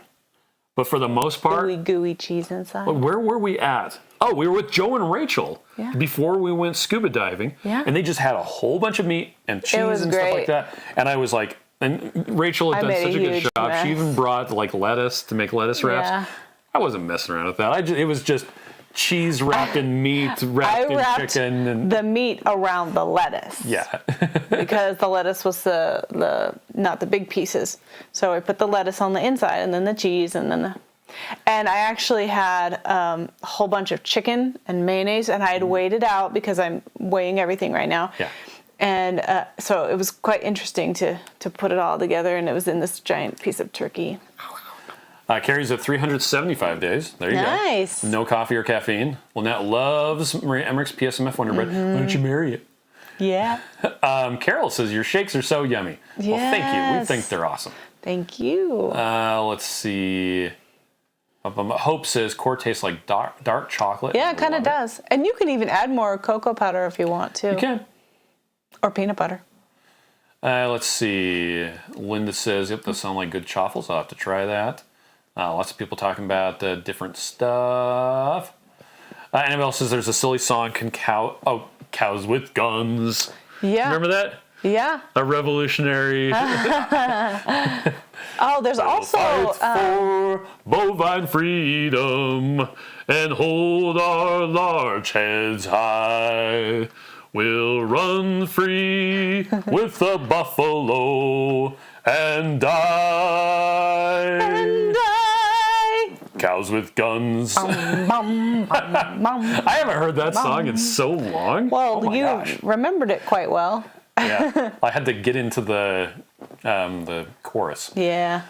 But for the most part, Gooey cheese inside. where were we at? Oh, we were with Joe and Rachel before we went scuba diving. Yeah. And they just had a whole bunch of meat and cheese and great. stuff like that. And I was like, and Rachel had done such a good job. Mess. She even brought like lettuce to make lettuce wraps. Yeah. I wasn't messing around with that. It was just cheese wrapped in meat, wrapped in chicken, and the meat around the lettuce. Yeah. Because the lettuce was the not the big pieces. So I put the lettuce on the inside, and then the cheese, and then and I actually had a whole bunch of chicken and mayonnaise, and I had weighed it out because I'm weighing everything right now. Yeah. And so it was quite interesting to put it all together, and it was in this giant piece of turkey. Carrie's at 375 days. There you go. Nice. No coffee or caffeine. Lynette loves Maria Emmerich's PSMF Wonder Bread. Why don't you marry it? Yeah. Carol says, your shakes are so yummy. Yes. Well, thank you. We think they're awesome. Thank you. Let's see. Hope says, core tastes like dark chocolate. Yeah, it kind of does. And you can even add more cocoa powder if you want to. You can. Or peanut butter. Let's see. Linda says, yep, those sound like good chaffles. I'll have to try that. Lots of people talking about different stuff. Annabelle says there's a silly song, Cows with Guns. Yeah. Remember that? Yeah. A revolutionary. Oh, there's also fight for bovine freedom and hold our large heads high. We'll run free with the buffalo and die. Cows with guns. I haven't heard that song in so long. Well, you remembered it quite well. Yeah, I had to get into the chorus. Yeah.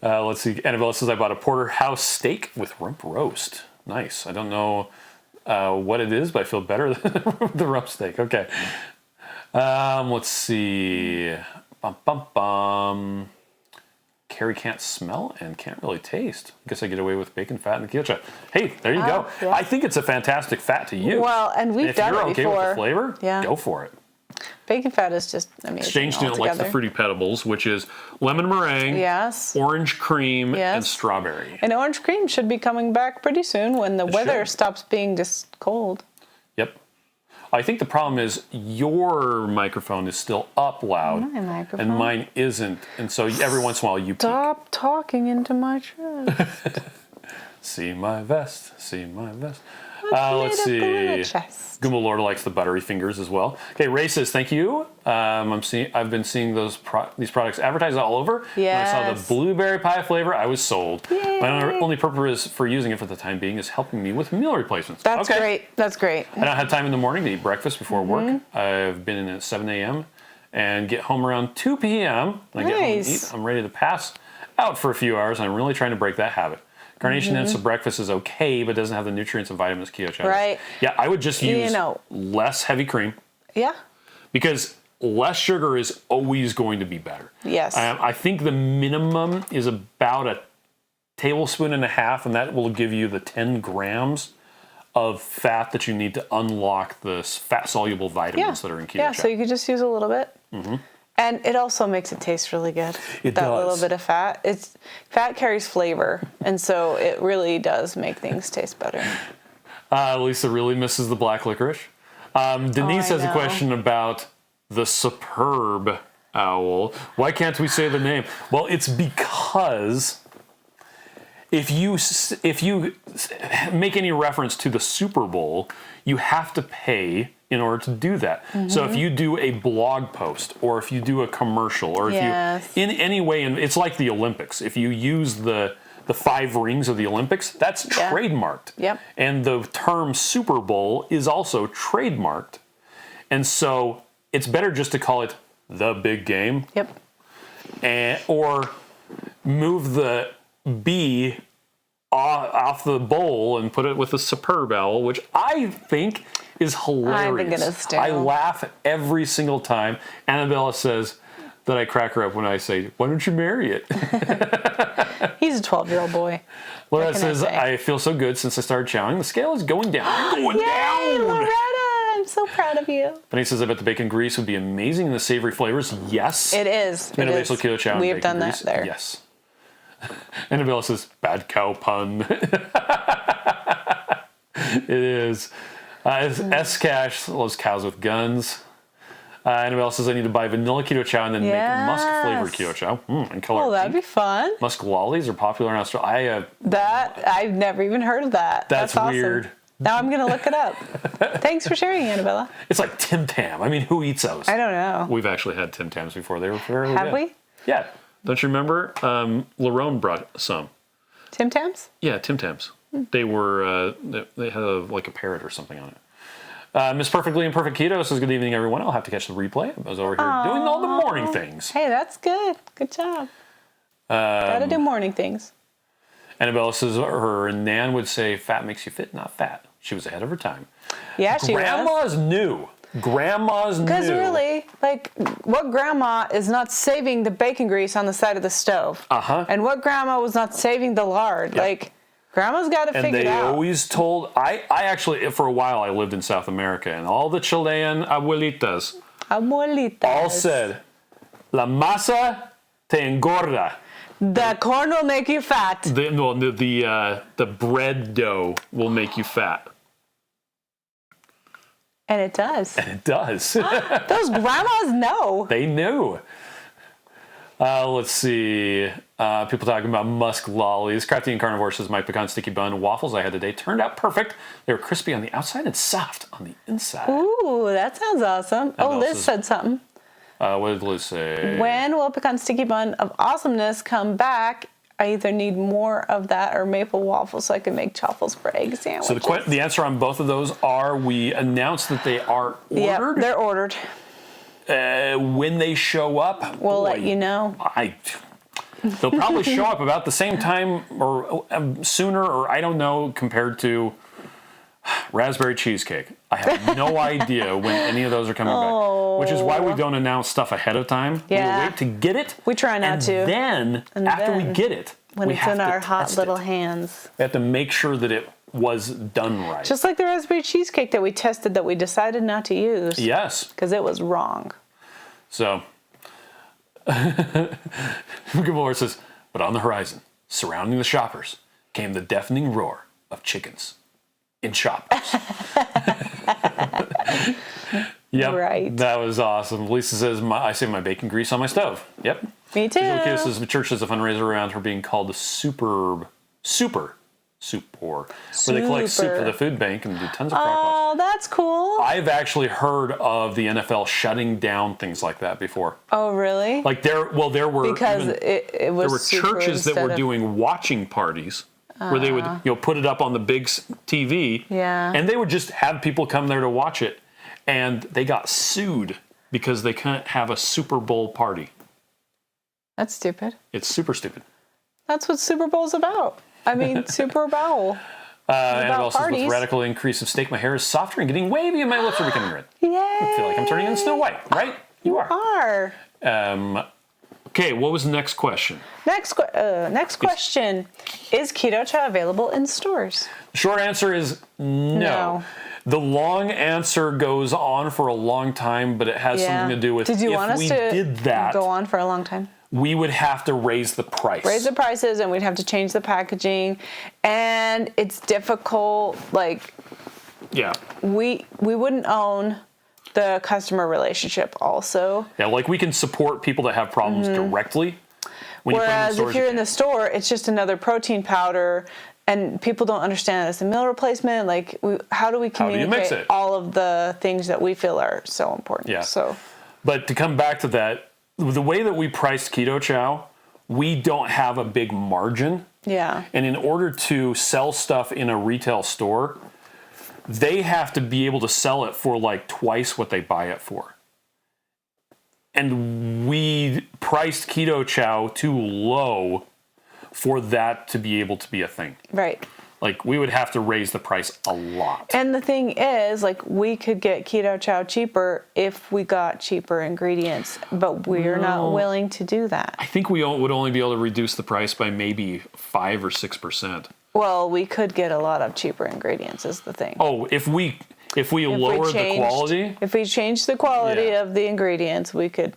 Let's see. Annabelle says, I bought a porterhouse steak with rump roast. Nice. I don't know what it is, but I feel better than the rump steak. Okay. Let's see. Carrie can't smell and can't really taste. I guess I get away with bacon fat and the keto chow. Hey, there you go. Yeah. I think it's a fantastic fat to use. Well, and we've done it before. If you're okay with the flavor, go for it. Bacon fat is just amazing. Exchange student likes the Fruity Pebbles, which is lemon meringue, orange cream, and strawberry. And orange cream should be coming back pretty soon when the weather stops being just cold. Yep. I think the problem is your microphone is still up loud, and mine isn't, and so every once in a while you stop talking into my chest. See my vest, see my vest. Let's see. Goomba Lord likes the buttery fingers as well. Okay, Ray says thank you. I've been seeing these products advertised all over. Yes. When I saw the blueberry pie flavor, I was sold. Yay. My only purpose for using it for the time being is helping me with meal replacements. That's great. That's great. I don't have time in the morning to eat breakfast before work. I've been in at 7 a.m. and get home around 2 p.m. I get home and eat. I'm ready to pass out for a few hours, and I'm really trying to break that habit. Carnation instant breakfast is okay, but doesn't have the nutrients and vitamins keto chow. Right. Yeah, I would just use less heavy cream. Yeah. Because less sugar is always going to be better. Yes. I think the minimum is about a tablespoon and a half, and that will give you the 10 grams of fat that you need to unlock the fat-soluble vitamins that are in keto chow. Yeah, so you could just use a little bit. Mm-hmm. And it also makes it taste really good. It does. That little bit of fat. Fat carries flavor, and so it really does make things taste better. Lisa really misses the black licorice. Denise has a question about the superb owl. Why can't we say the name? Well, it's because if you make any reference to the Super Bowl, you have to pay in order to do that. Mm-hmm. So if you do a blog post, or if you do a commercial, or if you in any way, and it's like the Olympics, if you use the 5 rings of the Olympics, that's trademarked. Yep. And the term Super Bowl is also trademarked. And so it's better just to call it the big game. Yep. Or move the B off the bowl and put it with a superb owl, which I think is hilarious. I think it is too. I laugh every single time. Annabella says, that I crack her up when I say, why don't you marry it? He's a 12-year-old boy. Loretta can I says, say? I feel so good since I started chowing. The scale is going down. Going Yay, down. Loretta! I'm so proud of you. But he says, I bet the bacon grease would be amazing in the savory flavors. Yes. It is. It Tomato is. basil keto chow and We have bacon done grease. that there. Yes. Annabella says, bad cow pun. It is. S-Cash loves cows with guns. Annabelle says, I need to buy vanilla keto chow and then make musk-flavored keto chow. And color Oh, that'd be fun. Musk lollies are popular in Australia. I've never even heard of that. That's awesome. weird. Now I'm going to look it up. Thanks for sharing, Annabella. It's like Tim Tam. I mean, who eats those? I don't know. We've actually had Tim Tams before. They were very good. Have we? Yeah. Don't you remember? Lerone brought some. Tim Tams? Yeah, Tim Tams. They were, they had like a parrot or something on it. Miss Perfectly Imperfect Keto says, good evening, everyone. I'll have to catch the replay. I was over here doing all the morning things. Hey, that's good. Good job. Gotta do morning things. Annabella says her nan would say, fat makes you fit, not fat. She was ahead of her time. Yeah, she was. Grandma's new. Grandma's new. Because really, like, what grandma is not saving the bacon grease on the side of the stove? Uh-huh. And what grandma was not saving the lard? Yeah. Like, grandma's got to figure it And they out. always told, I actually, for a while, I lived in South America, and all the Chilean abuelitas Abuelitas. all said, la masa te engorda. The corn will make you fat. The bread dough will make you fat. And it does. And it does. Those grandmas know. They knew. Let's see. People talking about musk lollies. Crafty and Carnivore says, my pecan sticky bun waffles I had today turned out perfect. They were crispy on the outside and soft on the inside. Ooh, that sounds awesome. Oh, Liz said something. What did Liz say? When will pecan sticky bun of awesomeness come back? I either need more of that or maple waffles so I can make truffle spread sandwiches. So the answer on both of those are we announced that they are ordered. Yeah, they're ordered. When they show up, We'll let you know. They'll probably show up about the same time or sooner, or I don't know, compared to raspberry cheesecake. I have no idea when any of those are coming back, which is why we don't announce stuff ahead of time. Yeah. We wait to get it. We try not to. Then, after we get it, when we it's have in to our hot test little it. hands. We have to make sure that it was done right. Just like the raspberry cheesecake that we tested that we decided not to use. Yes. Because it was wrong. So, Gabor says, but on the horizon, surrounding the shoppers, came the deafening roar of chickens in shoppers. Yep, Right. that was awesome. Lisa says, I save my bacon grease on my stove. Yep. Me too. Angela says, the church has a fundraiser around her being called the Super Soup Pour, where they collect soup for the food bank and do tons of crock-pots. Oh, that's cool. I've actually heard of the NFL shutting down things like that before. Oh, really? Like there were because even, it was there were super churches that instead were of- doing watching parties where they would put it up on the big TV, Yeah. and they would just have people come there to watch it, and they got sued because they couldn't have a Super Bowl party. That's stupid. It's super stupid. That's what Super Bowl's about. I mean, Super Bowl. And it about also says, with parties. radical increase of steak, my hair is softer and getting wavy, and my lips are becoming red. Yay! I feel like I'm turning into Snow White, right? You are. Okay, what was the next question? Next question. Is Keto Chow available in stores? The short answer is no. No. The long answer goes on for a long time, but it has something to do with Did you if want us we to did that, go on for a long time? we would have to raise the price. Raise the prices and we'd have to change the packaging. And it's difficult. Like, Yeah. we wouldn't own the customer relationship also. Yeah, like we can support people that have problems directly. When Whereas you put them in the stores, if you're you in the can't. store, it's just another protein powder, and people don't understand that it's a meal replacement. Like, how do we do you mix communicate it? all of the things that we feel are so important? Yeah. So, But to come back to that, the way that we priced Keto Chow, we don't have a big margin. yeah. And in order to sell stuff in a retail store, they have to be able to sell it for like twice what they buy it for. And we priced Keto Chow too low for that to be able to be a thing. Right. Like, we would have to raise the price a lot. And the thing is, like, we could get Keto Chow cheaper if we got cheaper ingredients, but we're not willing to do that. I think we would only be able to reduce the price by maybe 5 or 6%. Well, we could get a lot of cheaper ingredients is the thing. Oh, if we lower the quality? If we change the quality of the ingredients, we could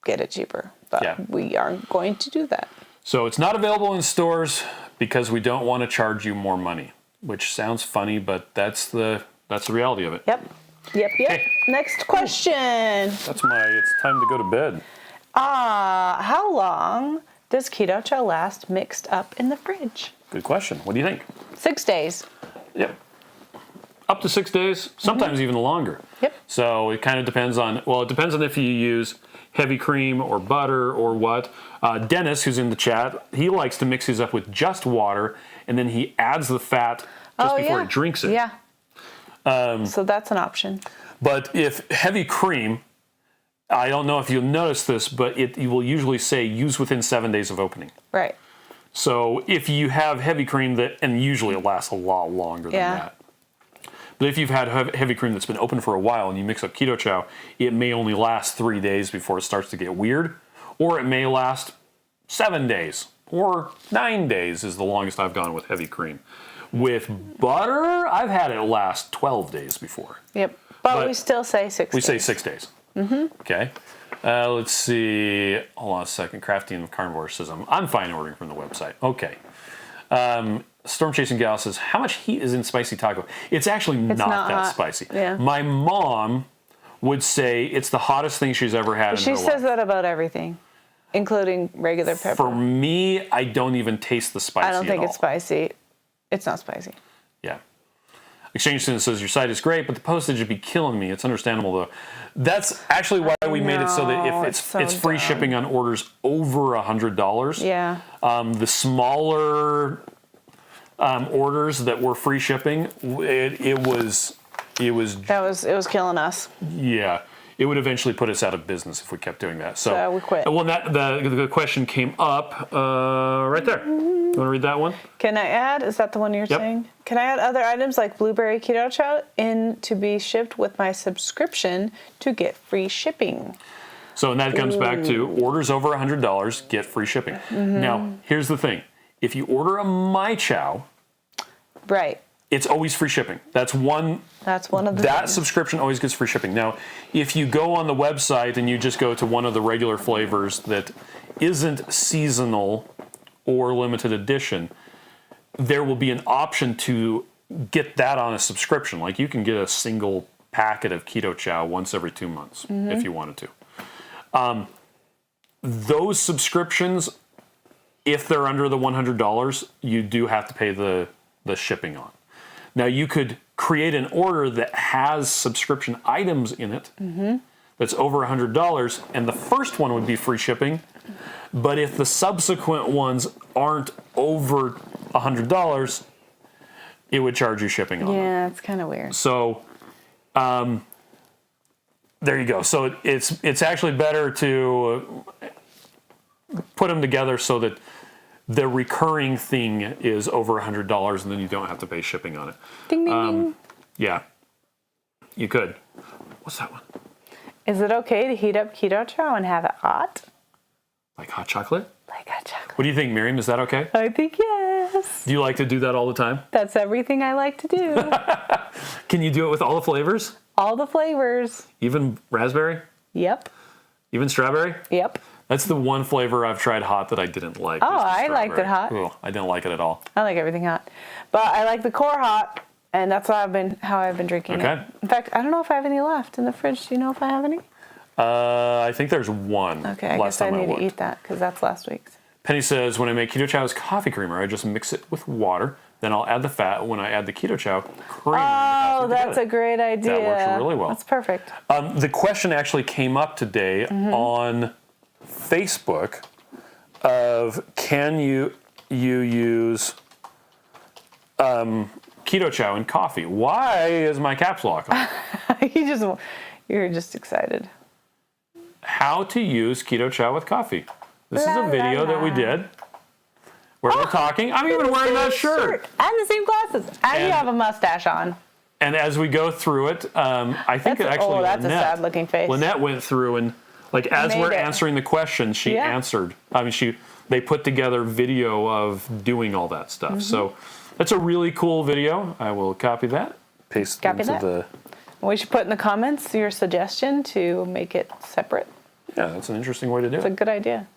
get it cheaper. But we aren't going to do that. So it's not available in stores because we don't want to charge you more money, which sounds funny, but that's the reality of it. Yep. Hey. Next question. It's time to go to bed. How long does Keto Chow last mixed up in the fridge? Good question. What do you think? 6 days. Yep. Up to 6 days, sometimes even longer. Yep. So it kind of depends on if you use heavy cream or butter or what. Dennis, who's in the chat, he likes to mix his up with just water, and then he adds the fat just before he drinks it. Yeah. So that's an option. But if heavy cream, I don't know if you'll notice this, but you will usually say use within 7 days of opening. Right. So if you have heavy cream and usually it lasts a lot longer than that. But if you've had heavy cream that's been open for a while and you mix up Keto Chow, it may only last 3 days before it starts to get weird, or it may last 7 days, or 9 days is the longest I've gone with heavy cream. With butter, I've had it last 12 days before. Yep, but we still say 6 days. We say 6 days. Okay. Let's see. Hold on a second. Crafty and Carnivore says, I'm fine ordering from the website. Okay. Storm Chasing Gal says, how much heat is in spicy taco? It's actually not that hot. spicy. Yeah. My mom would say it's the hottest thing she's ever had in her life. She says that about everything, including regular pepper. For me, I don't even taste the spicy I don't think at it's all. spicy. It's not spicy. Yeah. Exchange Student says, your site is great, but the postage would be killing me. It's understandable, though. That's actually why we made it so that if it's free shipping on orders over $100. Yeah. The smaller orders that were free shipping, it was killing us. Yeah. It would eventually put us out of business if we kept doing that. So we quit. Well, the question came up right there. You want to read that one? Can I add? Is that the one you're saying? Can I add other items like Blueberry Keto Chow in to be shipped with my subscription to get free shipping? So, and that comes back to orders over $100 get free shipping. Now, here's the thing: if you order a My Chow, right, it's always free shipping. That's one of the things. Subscription always gets free shipping. Now, if you go on the website and you just go to one of the regular flavors that isn't seasonal or limited edition, there will be an option to get that on a subscription. Like, you can get a single packet of Keto Chow once every 2 months if you wanted to. Those subscriptions, if they're under the $100, you do have to pay the shipping on. Now, you could create an order that has subscription items in it that's over $100, and the first one would be free shipping. But if the subsequent ones aren't over $100, it would charge you shipping on them. Yeah, it's kind of weird. So, there you go. So it's actually better to put them together so that the recurring thing is over $100, and then you don't have to pay shipping on it. Ding, ding, ding. Yeah, you could. What's that one? Is it okay to heat up Keto Chow and have it hot? Like hot chocolate? Like hot chocolate. What do you think, Miriam? Is that okay? I think yes. Do you like to do that all the time? That's everything I like to do. Can you do it with all the flavors? All the flavors. Even raspberry? Yep. Even strawberry? Yep. That's the one flavor I've tried hot that I didn't like. Oh, I liked it hot. Ooh, I didn't like it at all. I like everything hot. But I like the core hot, and that's how I've been drinking it. In fact, I don't know if I have any left in the fridge. Do you know if I have any? I think there's one. Okay, I guess I need to eat that because that's last week's. Penny says, when I make Keto Chow's coffee creamer, I just mix it with water. Then I'll add the fat. When I add the Keto Chow creamer, oh, that's a great idea. That works really well. That's perfect. The question actually came up today on Facebook of, can you use Keto Chow in coffee? Why is my caps lock on? You're just excited. How to use Keto Chow with coffee. This is a video that we did where we're talking. I'm even wearing that shirt. And the same glasses. And you have a mustache on. And as we go through it, I think That's a sad looking face. Lynette went through and, like, as we're answering the questions, she answered. I mean, they put together video of doing all that stuff. So that's a really cool video. I will copy that, paste it into the... We should put in the comments your suggestion to make it separate. Yeah, that's an interesting way to do it. It's a good idea.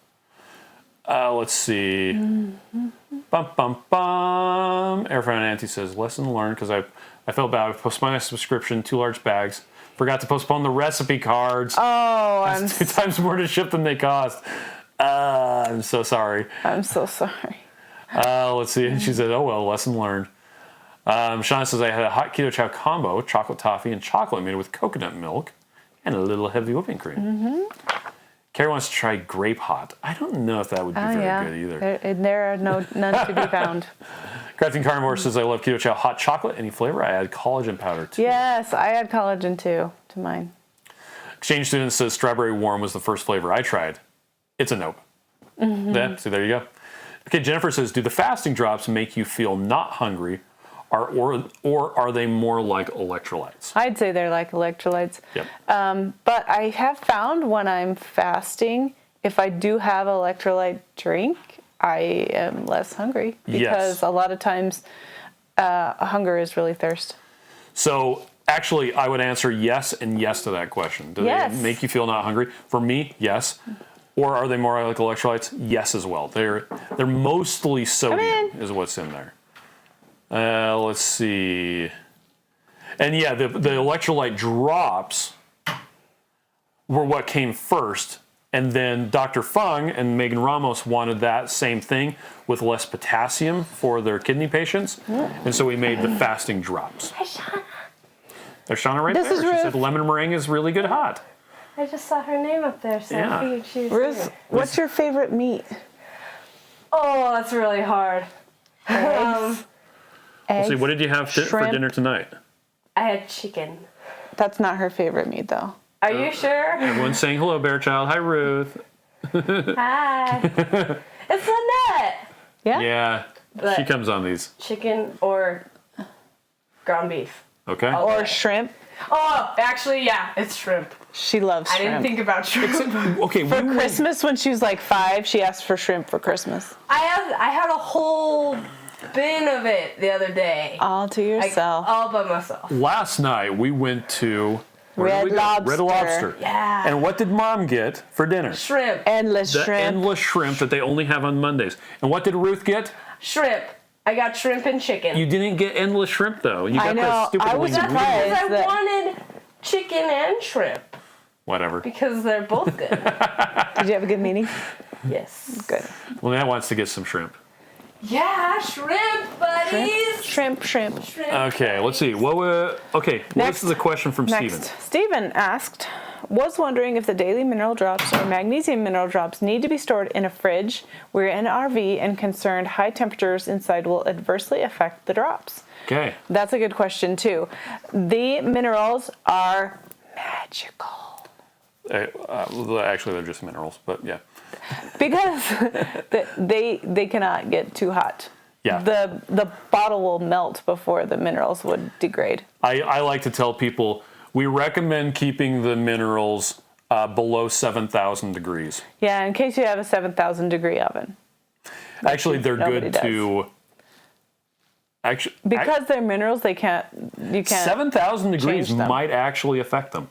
Let's see. Bum, bum, bum. Airfryer Auntie says, lesson learned, because I felt bad. I postponed my subscription, 2 large bags. Forgot to postpone the recipe cards. Oh, That's 2 times more to ship than they cost. I'm so sorry. I'm so sorry. Let's see. And she said, oh, well, lesson learned. Shauna says, I had a hot keto chow combo, chocolate toffee and chocolate made with coconut milk and a little heavy whipping cream. Carrie wants to try grape hot. I don't know if that would be very good either. There are none to be found. Crafting Carnivore says, I love keto chow hot chocolate. Any flavor? I add collagen powder too. Yes, I add collagen too to mine. Exchange Student says, strawberry warm was the first flavor I tried. It's a nope. So there you go. Okay, Jennifer says, do the fasting drops make you feel not hungry, or are they more like electrolytes? I'd say they're like electrolytes. Yep. But I have found when I'm fasting, if I do have electrolyte drink, I am less hungry because a lot of times hunger is really thirst. So actually, I would answer yes and yes to that question. Do they make you feel not hungry? For me, yes. Or are they more like electrolytes? Yes as well. They're mostly sodium is what's in there. Let's see. And yeah, the electrolyte drops were what came first. And then Dr. Fung and Megan Ramos wanted that same thing with less potassium for their kidney patients. And so we made the fasting drops. Hi, Shauna. There's Shauna right there. She said lemon meringue is really good hot. I just saw her name up there, so I figured she was Ruth, here. what's your favorite meat? Oh, that's really hard. Eggs. Let's see, what did you have for dinner tonight? I had chicken. That's not her favorite meat, though. Are you sure? Everyone's saying hello, Bear Child. Hi, Ruth. Hi. It's Lynette. Yeah? Yeah, But she comes on these. chicken or ground beef. Okay. Or shrimp. Oh, actually, yeah, it's shrimp. She loves I shrimp. didn't think about shrimp. Okay. For Christmas, when she was like 5, she asked for shrimp for Christmas. I had a whole bin of it the other day. All to yourself. All by myself. Last night we went to Red Lobster. Red Lobster. Yeah. And what did Mom get for dinner? Shrimp. Endless The shrimp. endless shrimp that they only have on Mondays. And what did Ruth get? Shrimp. I got shrimp and chicken. You didn't get endless shrimp though. You got I know. that stupid I was linguine. surprised. Because I that- wanted chicken and shrimp. Whatever. Because they're both good. Did you have a good meeting? Yes. Good. Well, Nat wants to get some shrimp. Yeah, shrimp, buddies. Shrimp. Okay, let's see. This is a question from Steven. Steven asked, was wondering if the daily mineral drops or magnesium mineral drops need to be stored in a fridge. We're in an RV and concerned high temperatures inside will adversely affect the drops. Okay. That's a good question too. The minerals are magical. Actually, they're just minerals, but yeah. Because they cannot get too hot. Yeah. The bottle will melt before the minerals would degrade. I like to tell people we recommend keeping the minerals below 7,000 degrees. Yeah, in case you have a 7,000 degree oven. Actually, they're good does. to. Because they're minerals, you can't 7,000 degrees change them. might actually affect them.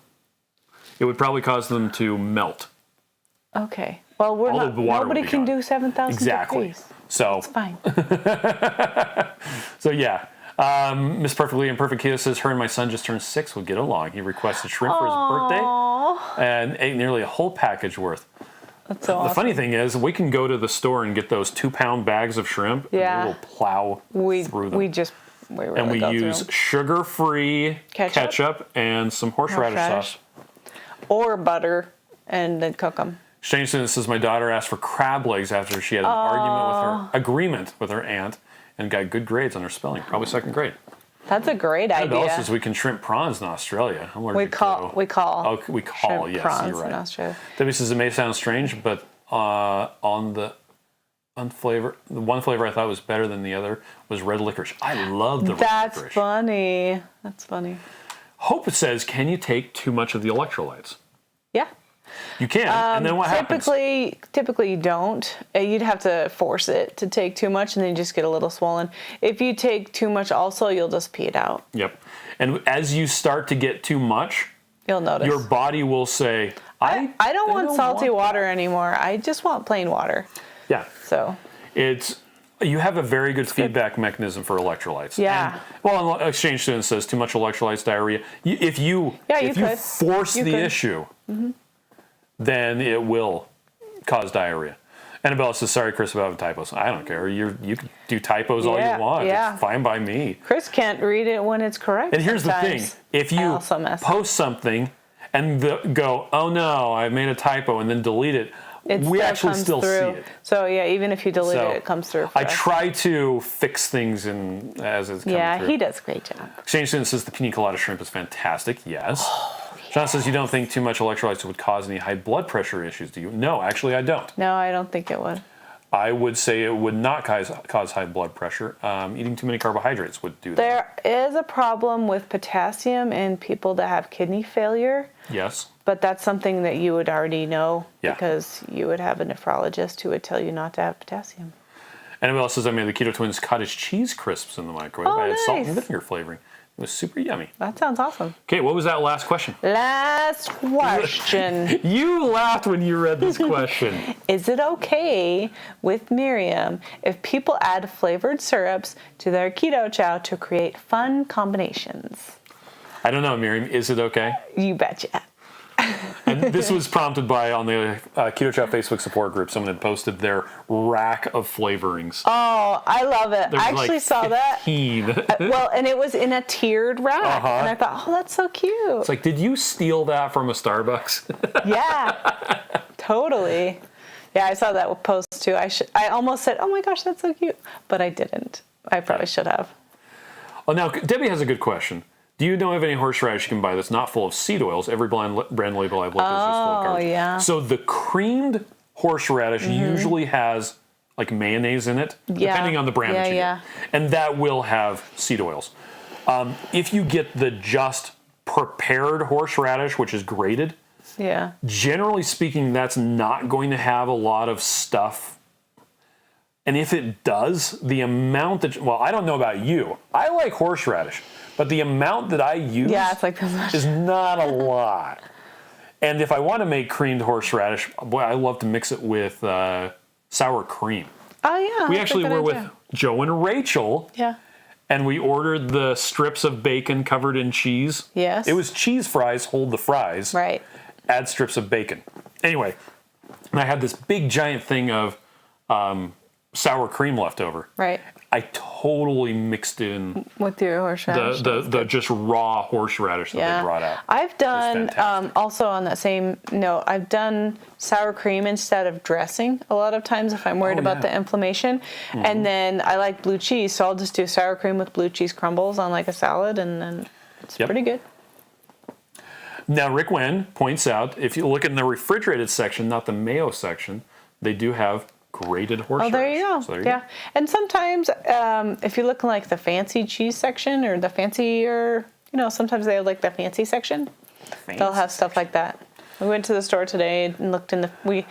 It would probably cause them to melt. Okay. Well, nobody can do 7,000 exactly. degrees. So It's fine. So yeah. Miss Perfectly Imperfect Keto says her and my son just turned 6 would get along. He requested shrimp for his birthday and ate nearly a whole package worth. That's so awesome. The funny thing is we can go to the store and get those 2-pound bags of shrimp Yeah. and we will plow through them. We really go use through. sugar-free ketchup and some horseradish sauce. Or butter and then cook them. Shane says my daughter asked for crab legs after she had an agreement with her aunt and got good grades on her spelling, probably 2nd grade. That's a great idea. Bella says we can shrimp prawns in Australia. I'm allergic We call shrimp yes, prawns you're right. in Australia. Debbie Debbie says it may sound strange, but on The one flavor I thought was better than the other was red licorice. I love the red licorice. That's funny. That's funny. Hope says, can you take too much of the electrolytes? Yeah. You can, and then what happens? Typically you don't. You'd have to force it to take too much, and then you just get a little swollen. If you take too much also, you'll just pee it out. Yep. And as you start to get too much, you'll notice. Your body will say, I don't want salty water anymore. I just want plain water. Yeah. So you have a very good feedback mechanism for electrolytes. Yeah. And, exchange student says too much electrolytes, diarrhea. If you force the issue, then it will cause diarrhea. Annabella says, sorry, Chris, about typos. I don't care. You can do typos all you want. Yeah. It's fine by me. Chris can't read it when it's correct. And here's sometimes. the thing. If you post something and go, oh no, I made a typo, and then delete it, we actually still see it. So yeah, even if you delete it, it comes through. I try to fix things as it's coming through. Yeah, he does a great job. Exchange student says the pina colada shrimp is fantastic. Yes. John says you don't think too much electrolytes would cause any high blood pressure issues, do you? No, actually I don't. No, I don't think it would. I would say it would not cause high blood pressure. Eating too many carbohydrates would do that. There is a problem with potassium in people that have kidney failure. Yes. But that's something that you would already know because you would have a nephrologist who would tell you not to have potassium. Annabelle says I made the Keto Twins cottage cheese crisps in the microwave. I had salt and vinegar flavoring. It was super yummy. That sounds awesome. Okay, what was that last question? Last question. You laughed when you read this question. Is it okay with Miriam if people add flavored syrups to their keto chow to create fun combinations? I don't know, Miriam. Is it okay? You betcha. And this was prompted by, on the Keto Chow Facebook support group, someone had posted their rack of flavorings. Oh, I love it. There's I actually saw that. Well, and it was in a tiered rack. And I thought, oh, that's so cute. It's like, did you steal that from a Starbucks? Yeah, totally. Yeah, I saw that post too. I almost said, oh my gosh, that's so cute. But I didn't. I probably should have. Oh, now, Debbie has a good question. Do you know of any horseradish you can buy that's not full of seed oils? Every brand label I've looked at is just full of carbs. Oh, yeah. So the creamed horseradish usually has like mayonnaise in it, depending on the brand that you get. And that will have seed oils. If you get the just prepared horseradish, which is grated, generally speaking, that's not going to have a lot of stuff. And if it does, the amount that, well, I don't know about you. I like horseradish. But the amount that I use it's like is not a lot. And if I want to make creamed horseradish, boy, I love to mix it with sour cream. Oh, yeah. We actually were with Joe and Rachel. Yeah. And we ordered the strips of bacon covered in cheese. Yes. It was cheese fries, hold the fries. Right. Add strips of bacon. Anyway, and I had this big giant thing of sour cream left over. Right. I totally mixed in with your horseradish. The just raw horseradish that they brought out. I've done also on that same note. I've done sour cream instead of dressing a lot of times if I'm worried about the inflammation. And then I like blue cheese, so I'll just do sour cream with blue cheese crumbles on like a salad, and then it's pretty good. Now Rick Wen points out if you look in the refrigerated section, not the mayo section, they do have grated horseradish. Oh, there you go. So there you go. And sometimes if you look in like the fancy cheese section or the fancier, sometimes they have like the fancy section. They'll have stuff like that. We went to the store today and looked in we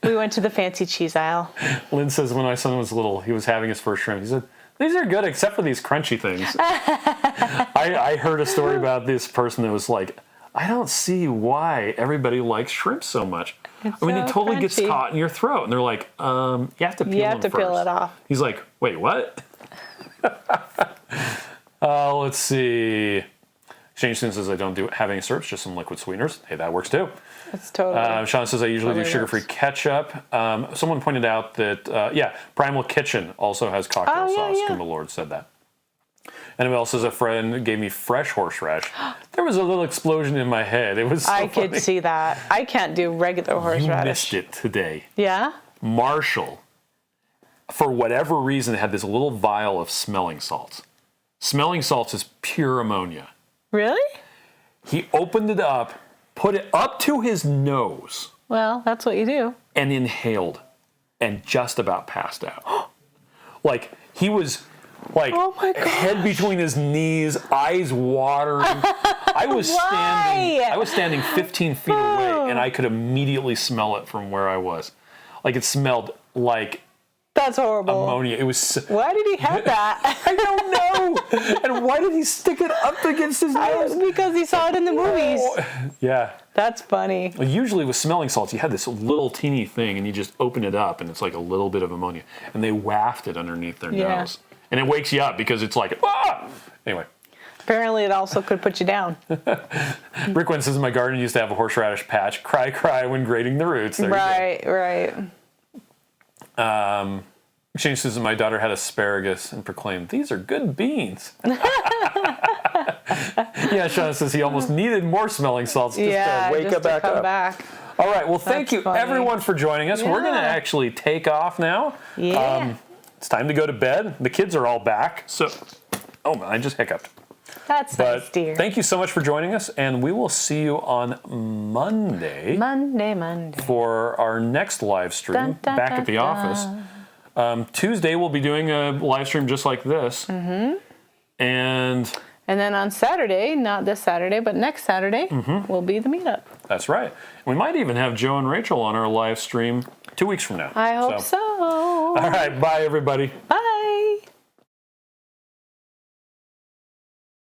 went to the fancy cheese aisle. Lynn says when my son was little, he was having his first shrimp. He said, these are good except for these crunchy things. I heard a story about this person that was like, I don't see why everybody likes shrimp so much. It totally gets caught in your throat. And they're like, you have to peel them first. Peel it off. He's like, wait, what? Let's see. Shane says I don't have any syrups, just some liquid sweeteners. Hey, that works too. That's totally. Sean says I usually do sugar-free ketchup. Someone pointed out that, Primal Kitchen also has cocktail sauce. Goomba Lord said that. Annabelle says a friend gave me fresh horseradish. There was a little explosion in my head. It was so I funny. could see that. I can't do regular horseradish. You missed it today. Yeah? Marshall, for whatever reason, had this little vial of smelling salts. Smelling salts is pure ammonia. Really? He opened it up, put it up to his nose. Well, that's what you do. And inhaled. and just about passed out. Like, he was like Oh my gosh. head between his knees, eyes watering. I was standing 15 feet away, and I could immediately smell it from where I was. Like, it smelled like That's horrible. ammonia. It was. Why did he have that? I don't know. And why did he stick it up against his nose? Because he saw it in the movies. Yeah. That's funny. Well, usually with smelling salts, you had this little teeny thing, and you just open it up, and it's like a little bit of ammonia. And they waft it underneath their Yeah. nose. And it wakes you up because it's like, ah! Anyway. Apparently, it also could put you down. Rick Wynn says, in my garden used to have a horseradish patch. Cry, cry when grating the roots. There Right. Shane says, my daughter had asparagus and proclaimed, these are good beans. Yeah, Sean says he almost needed more smelling salts just to wake just up back to come up. back. All right, well, thank That's you funny. everyone for joining us. We're going to Yeah. actually take off now. Yeah. It's time to go to bed. The kids are all back. So, oh, I just hiccuped. That's nice, But dear. thank you so much for joining us, and we will see you on Monday Monday. for our next live stream Dun, dun, back dun, at the dun. office. Tuesday, we'll be doing a live stream just like this. Mm-hmm. And And then on Saturday, not this Saturday, but next Saturday, will be the meetup. that's right. We might even have Joe and Rachel on our live stream 2 weeks from now. I hope so. All right, bye, everybody. Bye.